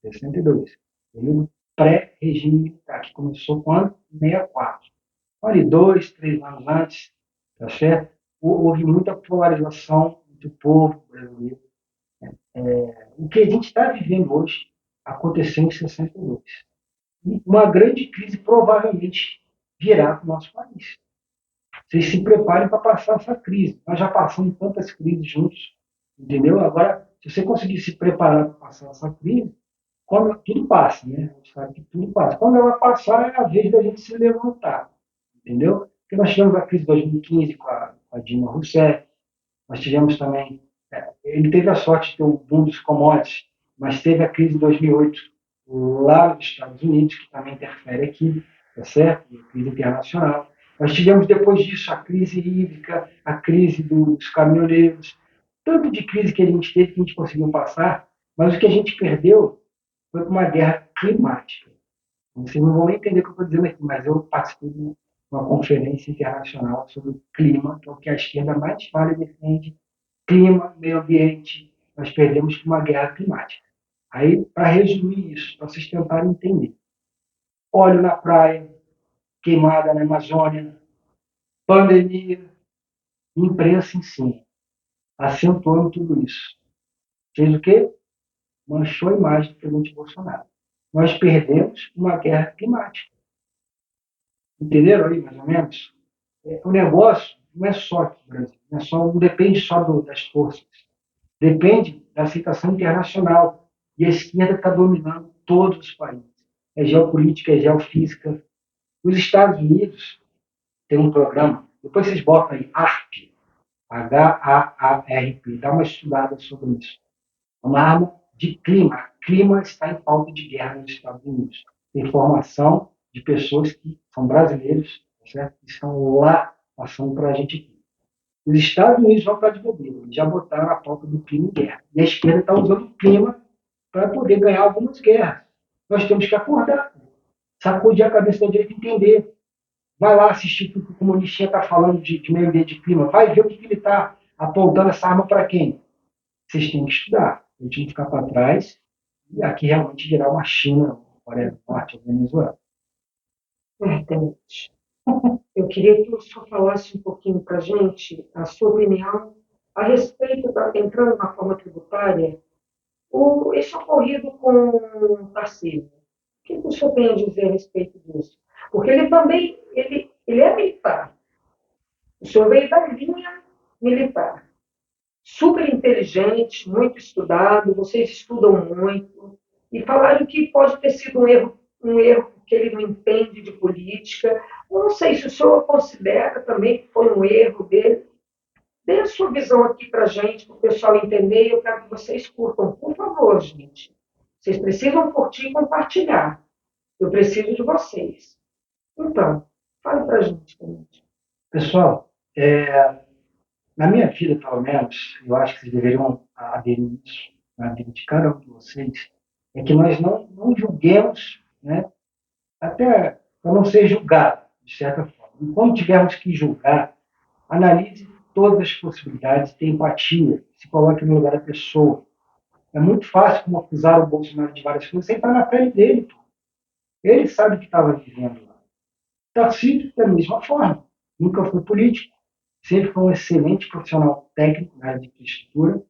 62. Período pré-regime militar, que começou quando? Em 64. Ali, 2, 3 anos antes, tá certo? Houve muita polarização do povo brasileiro. O que a gente está vivendo hoje aconteceu em 62. E uma grande crise provavelmente virá para o nosso país. Vocês se preparem para passar essa crise. Nós já passamos tantas crises juntos, entendeu? Agora, se você conseguir se preparar para passar essa crise, tudo passa, né? A gente sabe que tudo passa. Quando ela passar, é a vez da gente se levantar, entendeu? Porque nós tivemos a crise de 2015 com a Dilma Rousseff, nós tivemos também, ele teve a sorte de ter o boom dos commodities, mas teve a crise de 2008 lá nos Estados Unidos, que também interfere aqui, tá certo? A crise internacional. Nós tivemos depois disso a crise hídrica, a crise dos caminhoneiros, tanto de crise que a gente teve que a gente conseguiu passar, mas o que a gente perdeu foi uma guerra climática. Vocês não vão nem entender o que eu estou dizendo aqui, mas eu participei de uma conferência internacional sobre o clima, que é o que a esquerda mais fala e defende, clima, meio ambiente. Nós perdemos uma guerra climática. Aí, para resumir isso, para vocês tentarem entender. Óleo na praia, queimada na Amazônia, pandemia, imprensa em cima, acentuando tudo isso. Fez o quê? Manchou a imagem do presidente Bolsonaro. Nós perdemos uma guerra climática. Entenderam aí, mais ou menos? O negócio não é só aqui no Brasil, não depende só das forças. Depende da aceitação internacional. E a esquerda está dominando todos os países. É geopolítica, é geofísica. Os Estados Unidos têm um programa, depois vocês botam aí, ARP, HAARP, dá uma estudada sobre isso. É uma arma de clima. Clima está em pauta de guerra nos Estados Unidos. Tem formação de pessoas que são brasileiros, certo? Que estão lá passando para a gente aqui. Os Estados Unidos vão estar de bobeira, eles já botaram a pauta do clima em guerra. E a esquerda está usando o clima para poder ganhar algumas guerras. Nós temos que acordar, sacudir a cabeça da direita e entender. Vai lá assistir o que o comunistinha está falando de meio ambiente de clima, vai ver o que ele está apontando essa arma para quem. Vocês têm que estudar, a gente não ficar para trás e aqui realmente virar uma China, Coreia do Norte, a Venezuela. Verdade. Eu queria que o senhor falasse um pouquinho para a gente a sua opinião a respeito, entrando na forma tributária, esse ocorrido com o Tarcísio. O que o senhor tem a dizer a respeito disso? Porque ele também ele é militar. O senhor veio da linha militar. Super inteligente, muito estudado, vocês estudam muito, e falaram que pode ter sido um erro porque ele não entende de política. Eu não sei se o senhor considera também que foi um erro dele. Dê a sua visão aqui para a gente, para o pessoal entender, e eu quero que vocês curtam, por favor, gente. Vocês precisam curtir e compartilhar. Eu preciso de vocês. Então, fale para a gente também. Pessoal, na minha vida, pelo menos, eu acho que vocês deveriam aderir nisso, na vida de cada um de vocês, é que nós não julguemos, né, até para não ser julgado, de certa forma. E quando tivermos que julgar, analise todas as possibilidades, tenha empatia, se coloque no lugar da pessoa. É muito fácil como acusar o Bolsonaro de várias coisas sem estar na pele dele. Pô. Ele sabe o que estava vivendo lá. Tarcísio, da mesma forma, nunca foi político, sempre foi um excelente profissional técnico na área de infraestrutura,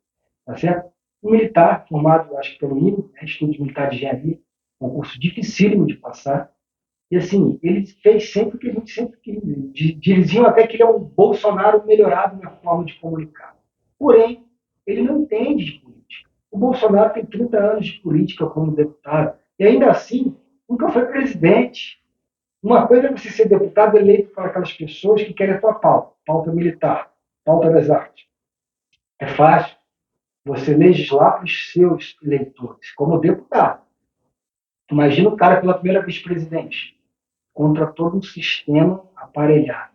tá certo? Um militar, formado, acho que pelo mínimo, né, estudo de militar de engenharia, concurso dificílimo de passar. E assim, ele fez sempre o que a gente sempre quis. Diziam até que ele é um Bolsonaro melhorado na forma de comunicar. Porém, ele não entende de política. O Bolsonaro tem 30 anos de política como deputado, e ainda assim, nunca foi presidente. Uma coisa é você ser deputado eleito por aquelas pessoas que querem a tua pauta, pauta militar, pauta das artes. É fácil você legislar para os seus eleitores, como deputado. Imagina o cara pela primeira vez presidente, contra todo um sistema aparelhado.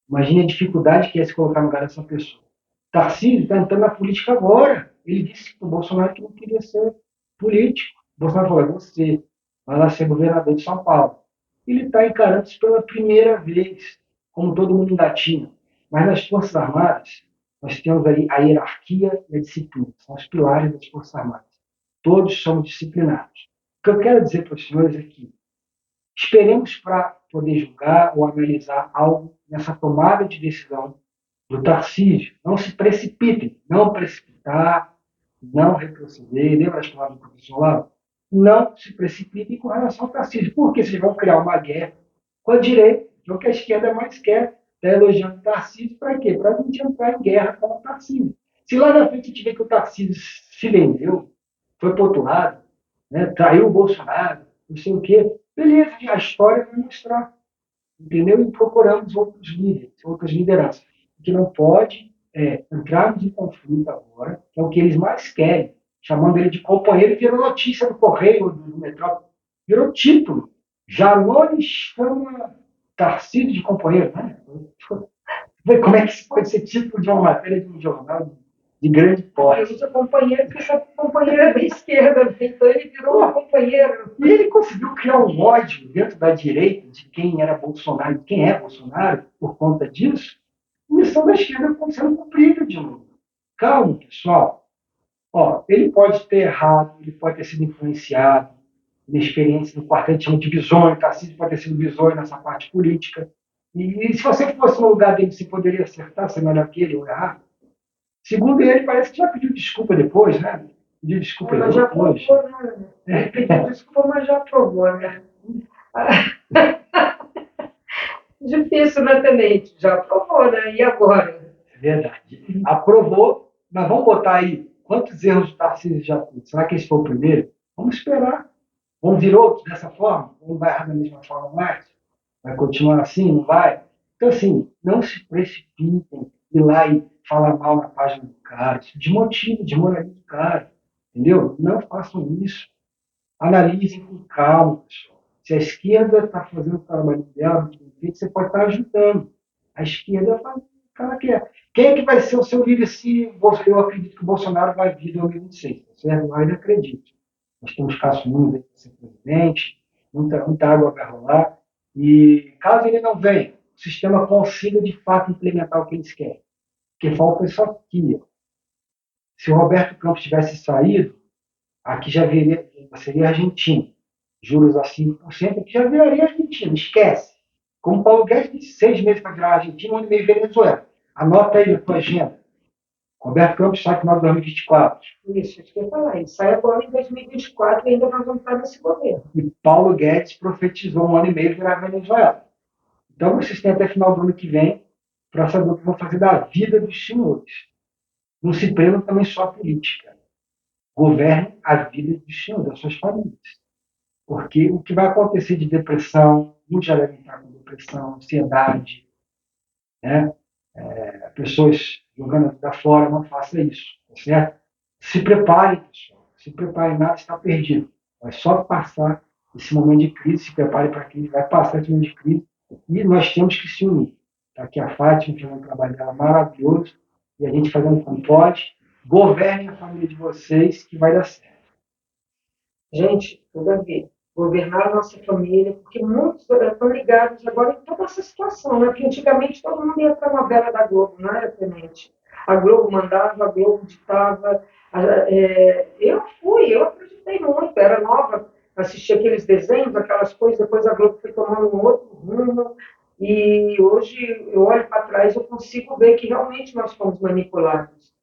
Imagine a dificuldade que é se colocar no lugar dessa pessoa. Tarcísio está entrando na política agora. Ele disse para o Bolsonaro que não queria ser político. O Bolsonaro falou, é você, vai lá ser governador de São Paulo. Ele está encarando isso pela primeira vez, como todo mundo engatinha. Mas nas Forças Armadas, nós temos aí a hierarquia e a disciplina. São os pilares das Forças Armadas. Todos somos disciplinados. O que eu quero dizer para os senhores é que esperemos para poder julgar ou analisar algo nessa tomada de decisão do Tarcísio. Não se precipitem, não precipitar, não retroceder. Lembra as palavras do professor lá? Não se precipitem com relação ao Tarcísio, porque vocês vão criar uma guerra com a direita, que é o que a esquerda mais quer. Está elogiando o Tarcísio para quê? Para a gente entrar em guerra com o Tarcísio. Se lá na frente a gente vê que o Tarcísio se vendeu, foi para outro lado, né, traiu o Bolsonaro, não sei o quê, beleza, a história vai mostrar, entendeu? E procuramos outros líderes, outras lideranças. O que não pode é entrarmos em conflito agora, que é o que eles mais querem, chamando ele de companheiro, virou notícia do Correio, do Metrópole, virou título. Janone chama Tarcísio de companheiro, né? Como é que isso pode ser título de uma matéria de um jornal de grande porte? Eu sou companheiro, porque essa companheira é da esquerda, então ele virou um companheiro. E ele conseguiu criar um ódio dentro da direita de quem era Bolsonaro e quem é Bolsonaro por conta disso. A missão da esquerda está sendo cumprida de novo. Calma, pessoal. Ó, ele pode ter errado, ele pode ter sido influenciado, inexperiência no quartel chama de bisonho, Tarcísio pode ter sido bisonho nessa parte política. E se você fosse no lugar dele, você poderia acertar, ser melhor que ele ou errar? Segundo ele, parece que já pediu desculpa depois, né? Pediu desculpa Mas já depois. aprovou, né? Ele pediu desculpa, mas já aprovou, né? Difícil, né, Tenente? Já aprovou, né? E agora? É verdade. Aprovou, mas vamos botar aí quantos erros o Tarcísio já fez. Será que esse foi o primeiro? Vamos esperar. Vamos vir outros dessa forma? Não vai errar da mesma forma mais? Vai continuar assim? Não vai? Então, assim, não se precipitem ir lá e falar mal na página do cara. Isso desmotiva, desmoraliza o cara. Entendeu? Não façam isso. Analisem com calma, pessoal. Se a esquerda está fazendo o trabalho dela, você pode estar ajudando. A esquerda faz Ela quer. Quem é que vai ser o seu líder se eu acredito que o Bolsonaro vai vir em 2026? Tá certo? Eu ainda acredito. Nós temos casos muito para ser presidente, muita água vai rolar. E caso ele não venha, o sistema consiga de fato implementar o que eles querem. Porque falta isso aqui. Se o Roberto Campos tivesse saído, aqui seria Argentina. Juros a 5%, aqui já viraria Argentina, esquece. Como o Paulo Guedes disse, 6 meses para virar Argentina, 1 ano e meio Venezuela. Anota aí na tua agenda. Roberto Campos sai no final de 2024. Isso que eu ia falar. Ele sai agora em 2024 e ainda nós vamos estar nesse governo. E Paulo Guedes profetizou 1 ano e meio virar Venezuela. Então vocês têm até final do ano que vem para saber o que vão fazer da vida dos senhores. Não se prendam também só à política. Governem a vida dos senhores, das suas famílias. Porque o que vai acontecer de depressão, muitos já devem estar com depressão, ansiedade, né? Pessoas jogando a vida fora, não faça isso, tá certo? Se preparem, pessoal. Se preparem, nada está perdido. Vai só passar esse momento de crise, se preparem para a crise, vai passar esse momento de crise e nós temos que se unir. Está aqui a Fátima fazendo um trabalho dela maravilhoso e a gente fazendo como pode. Governem a família de vocês que vai dar certo. Gente, tudo a ver. Governar a nossa família, porque muitos estão ligados agora em toda essa situação, né? Porque antigamente todo mundo ia para a novela da Globo, não era, Tenente? A Globo mandava, a Globo ditava. Eu acreditei muito, era nova, assistia aqueles desenhos, aquelas coisas, depois a Globo foi tomando um outro rumo, e hoje eu olho para trás, eu consigo ver que realmente nós fomos manipulados.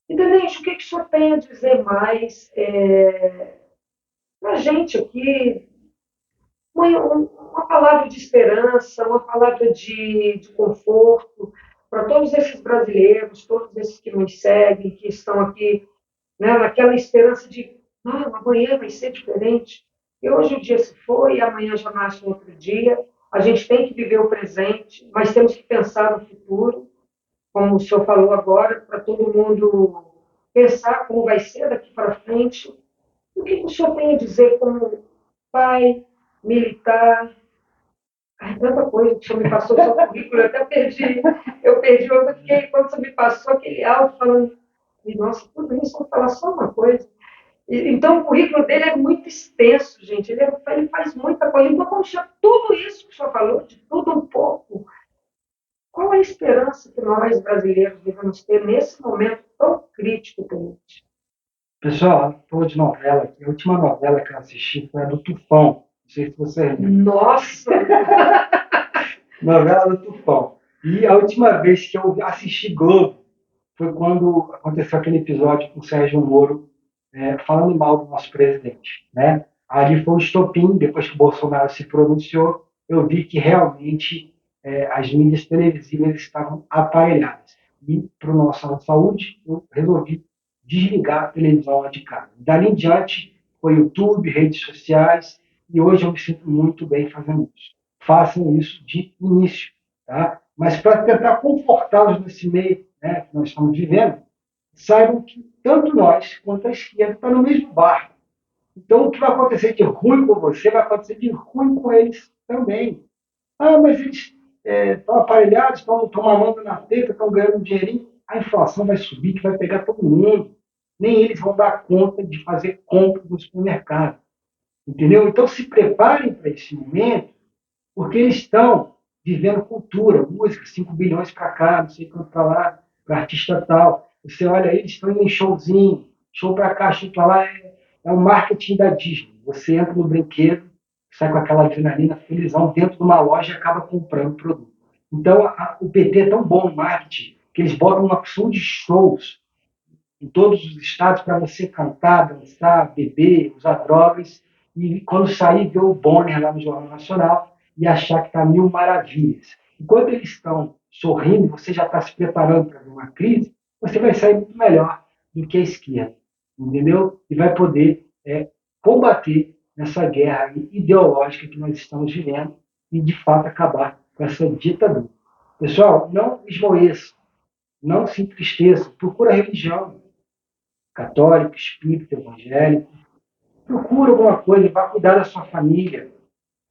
E, Tenente, o que o senhor tem a dizer mais para a gente aqui, uma palavra de esperança, uma palavra de conforto para todos esses brasileiros, todos esses que nos seguem, que estão aqui, né, naquela esperança de amanhã vai ser diferente. E hoje o dia se foi, amanhã já nasce um outro dia. A gente tem que viver o presente, mas temos que pensar no futuro, como o senhor falou agora, para todo mundo pensar como vai ser daqui para frente. O que o senhor tem a dizer como pai, militar? Ai, tanta coisa que o senhor me passou o seu currículo, eu até perdi. Eu perdi, eu fiquei, quando você me passou aquele áudio falando, nossa, tudo isso, eu vou falar só uma coisa. Então, o currículo dele é muito extenso, gente. Ele faz muita coisa. Então, como tinha tudo isso que o senhor falou, de tudo um pouco, qual é a esperança que nós, brasileiros, devemos ter nesse momento tão crítico, Tenente? Pessoal, falou de novela aqui. A última novela que eu assisti foi a do Tufão. Não sei se você lembra. Nossa! Novela do Tufão. E a última vez que eu assisti Globo foi quando aconteceu aquele episódio com o Sérgio Moro falando mal do nosso presidente, né? Ali foi um estopim, depois que o Bolsonaro se pronunciou, eu vi que realmente as mídias televisivas estavam aparelhadas. E, para a nossa saúde, eu resolvi desligar a televisão lá de casa. Dali em diante, foi YouTube, redes sociais, e hoje eu me sinto muito bem fazendo isso. Façam isso de início, tá? Mas para tentar confortá-los nesse meio, né, que nós estamos vivendo, saibam que tanto nós quanto a esquerda estão no mesmo barco. Então, o que vai acontecer de ruim com você vai acontecer de ruim com eles também. Mas eles estão aparelhados, estão mamando na teta, estão ganhando um dinheirinho. A inflação vai subir, que vai pegar todo mundo. Nem eles vão dar conta de fazer compra no supermercado. Entendeu? Então, se preparem para esse momento, porque eles estão vivendo cultura, música, 5 bilhões para cá, não sei quanto para lá, para artista tal. Você olha, eles estão indo em showzinho, show para cá, show para lá, é o marketing da Disney. Você entra no brinquedo, sai com aquela adrenalina felizão dentro de uma loja e acaba comprando produto. Então, o PT é tão bom no marketing que eles botam uma opção de shows em todos os estados para você cantar, dançar, beber, usar drogas e quando sair ver o Bonner lá no Jornal Nacional e achar que está mil maravilhas. Enquanto eles estão sorrindo, você já está se preparando para uma crise, você vai sair muito melhor do que a esquerda, entendeu? E vai poder combater nessa guerra ideológica que nós estamos vivendo e, de fato, acabar com essa ditadura. Pessoal, não esmoeçam, não se entristeçam, procura a religião, católico, espírita, evangélico, procura alguma coisa, vá cuidar da sua família.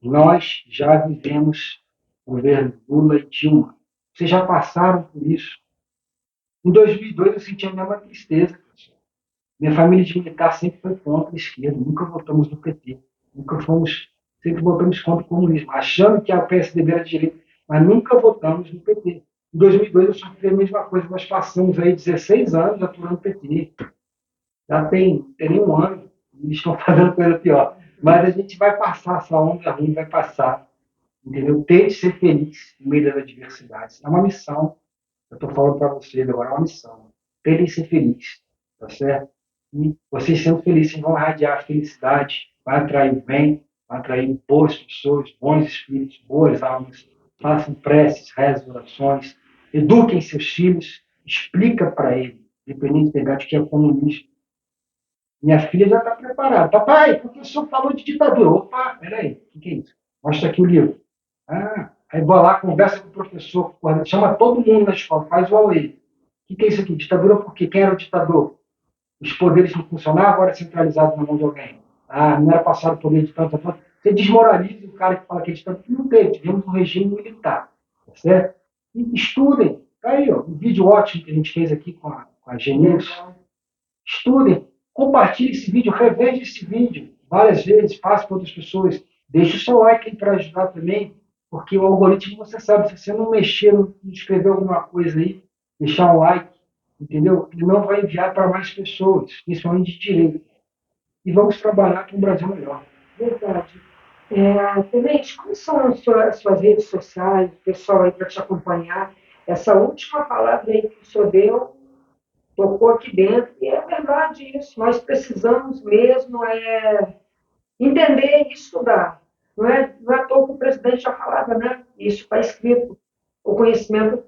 Nós já vivemos o governo Lula e Dilma. Vocês já passaram por isso. Em 2002 eu senti a mesma tristeza. Minha família de militar sempre foi contra a esquerda, nunca votamos no PT, nunca fomos, sempre votamos contra o comunismo, achando que a PSDB era de direita, mas nunca votamos no PT. Em 2002 eu sofri a mesma coisa, nós passamos aí 16 anos atuando no PT. Já tem nem um ano, e eles estão fazendo coisa pior. Mas a gente vai passar, essa onda ruim vai passar, entendeu? Tente ser feliz no meio das adversidades. É uma missão. Eu estou falando para vocês agora, é uma missão. Tentem ser felizes, tá certo? E vocês sendo felizes, vão irradiar felicidade, vai atrair o bem, vai atrair boas pessoas, bons espíritos, boas almas. Façam preces, rezem, orações, eduquem seus filhos, explica para ele, independente da idade, que é comunismo. Minha filha já está preparada. Papai, o professor falou de ditadura. Opa, peraí, o que é isso? Mostra aqui o livro. Ah, aí vou lá, conversa com o professor, chama todo mundo na escola, faz o AUE. O que é isso aqui? Ditadura por quê? Quem era o ditador? Os poderes não funcionavam, agora é centralizado na mão de alguém. Ah, não era passado o poder de tanto a tanto. Você desmoraliza o cara que fala que é ditadura. Não teve, tivemos um regime militar. Tá certo? E estudem. Tá aí, ó, um vídeo ótimo que a gente fez aqui com a Genius. Estudem, compartilhe esse vídeo, reveja esse vídeo várias vezes, passe para outras pessoas. Deixe o seu like aí para ajudar também, porque o algoritmo, você sabe, se você não mexer, não escrever alguma coisa aí, deixar um like, entendeu? Ele não vai enviar para mais pessoas, principalmente de direita. E vamos trabalhar para um Brasil melhor. Verdade. Tenente, quais são as suas redes sociais, o pessoal aí para te acompanhar? Essa última palavra aí que o senhor deu tocou aqui dentro, e é verdade isso. Nós precisamos mesmo entender e estudar. Não é à toa que o presidente já falava, né? Isso está escrito. O conhecimento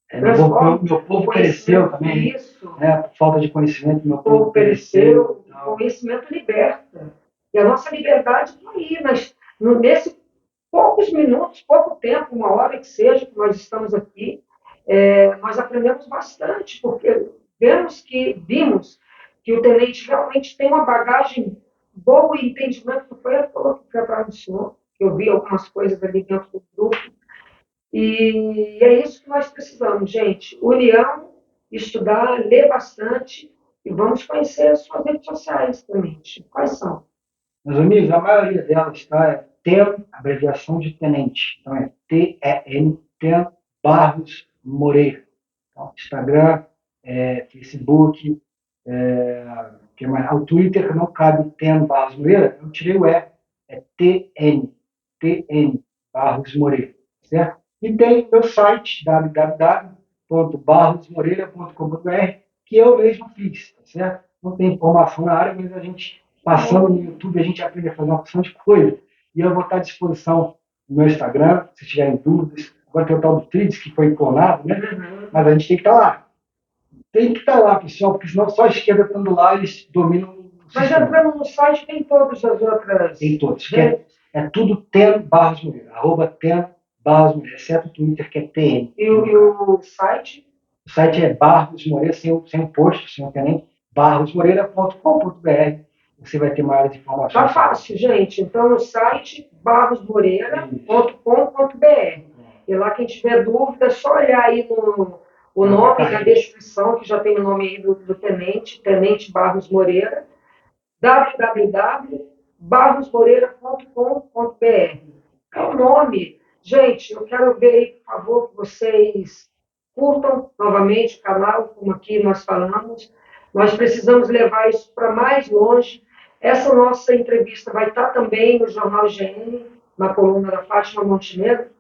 transforma. Meu povo pereceu também, isso. Né? Por falta de conhecimento, meu O povo povo pereceu. pereceu. O conhecimento liberta. E a nossa liberdade está aí. Mas, nesse poucos minutos, pouco tempo, uma hora que seja, que nós estamos aqui, nós aprendemos bastante, porque vimos que o tenente realmente tem uma bagagem boa e entendimento, que foi a toa que foi atrás do senhor, que eu vi algumas coisas ali dentro do grupo, e é isso que nós precisamos, gente, união, estudar, ler bastante, e vamos conhecer as suas redes sociais, tenente. Quais são? Meus amigos, a maioria delas é TEN, abreviação de tenente. Então é TEN, TEN Barros Moreira. Então, Instagram, Facebook, que mais? O Twitter não cabe TEN Barros Moreira, eu tirei o é TN Barros Moreira, certo? E tem meu site, www.barrosmoreira.com.br, que eu mesmo fiz, tá certo? Não tem informação na área, mas a gente, passando no YouTube, a gente aprende a fazer uma opção de coisa. E eu vou estar à disposição no meu Instagram, se tiverem dúvidas. Agora tem o tal do Trids, que foi clonado, né? Mas a gente tem que estar lá. Tem que estar lá, pessoal, porque senão só a esquerda estando lá, eles dominam o Mas sistema. entrando no site tem todas as outras. Tem todos. É tudo TEN Barros Moreira, @TEN Barros Moreira, exceto o Twitter, que é TN. E o site? O site é Barros Moreira, sem o posto, sem o tenente, barrosmoreira.com.br. Você vai ter maiores informações. Tá fácil, gente. Então, no site barrosmoreira.com.br. E lá, quem tiver dúvida, é só olhar aí o nome da descrição, que já tem o nome aí do tenente, Tenente Barros Moreira, www.barrosmoreira.com.br. É o nome. Gente, eu quero ver aí, por favor, que vocês curtam novamente o canal, como aqui nós falamos. Nós precisamos levar isso para mais longe. Essa nossa entrevista vai estar também no Jornal GN, na coluna da Fátima Montenegro.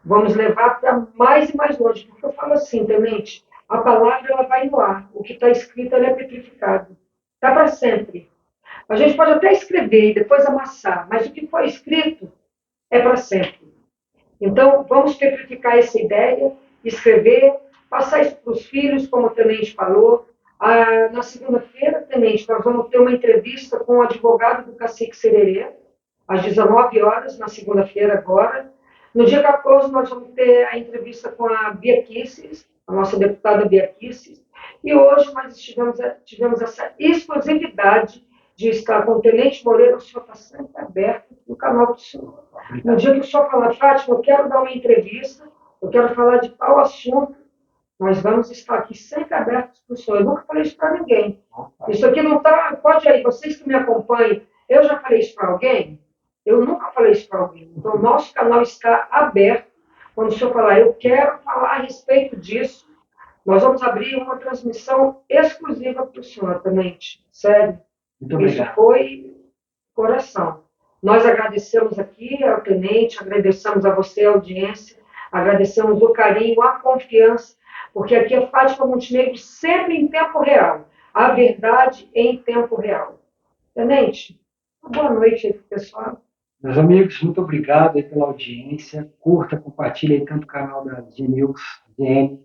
Vamos levar para mais e mais longe, porque eu falo assim, tenente, a palavra ela vai no ar, o que está escrito ela é petrificado. Está para sempre. A gente pode até escrever e depois amassar, mas o que foi escrito é para sempre. Então, vamos petrificar essa ideia, escrever, passar isso para os filhos, como o tenente falou. Na segunda-feira, tenente, nós vamos ter uma entrevista com o advogado do Cacique Sererê, às 19 horas, na segunda-feira agora. No dia 14, nós vamos ter a entrevista com a Bia Kicis, a nossa deputada Bia Kicis. E hoje nós tivemos essa exclusividade de estar com o tenente Moreira. O senhor está sempre aberto no canal do senhor. No dia que o senhor falar, Fátima, eu quero dar uma entrevista, Eu quero falar de tal assunto. Nós vamos estar aqui sempre abertos para o senhor. Eu nunca falei isso para ninguém. Isso aqui não está. Pode aí, vocês que me acompanham, eu já falei isso para alguém? Eu nunca falei isso para alguém. Então, o nosso canal está aberto. Quando o senhor falar, eu quero falar a respeito disso, nós vamos abrir uma transmissão exclusiva para o senhor, tenente. Sério. Muito Isso obrigado. foi coração. Nós agradecemos aqui ao tenente, agradecemos a você, a audiência, agradecemos o carinho, a confiança, porque aqui é Fátima Montenegro sempre em tempo real. A verdade em tempo real. Tenente, uma boa noite aí para o pessoal. Meus amigos, muito obrigado aí pela audiência. Curta, compartilhe aí tanto o canal da G-News, GN,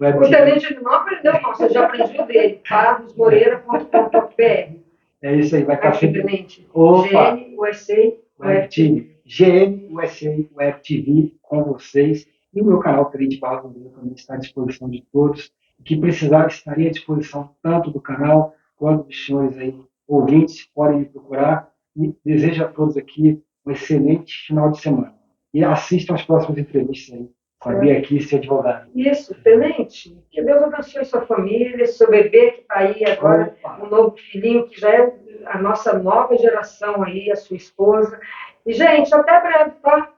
Web O TV. tenente não aprendeu, não, você já aprendeu dele, carlosmoreira.com.br. É isso aí, vai estar Aqui, sempre. tenente. Opa! GN, USA, Web TV. GN, USA, Web TV com vocês. E o meu canal Tenente Barros Monteiro também está à disposição de todos. O que precisar, estarei à disposição tanto do canal quanto dos senhores aí, ouvintes, podem me procurar. E desejo a todos aqui um excelente final de semana. E assistam as próximas entrevistas aí com a Bia aqui, seu advogado. Isso, tenente. Que Deus abençoe sua família, seu bebê que está aí agora, Opa. um novo filhinho que já é a nossa nova geração aí, a sua esposa. E, gente, até breve, tá?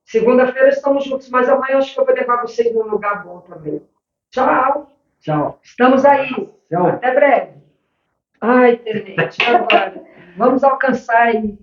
Segunda-feira estamos juntos, mas amanhã eu acho que eu vou levar vocês num lugar bom também. Tchau. Tchau. Estamos aí. Tchau. Até breve. Ai, tenente, agora. Vamos alcançar aí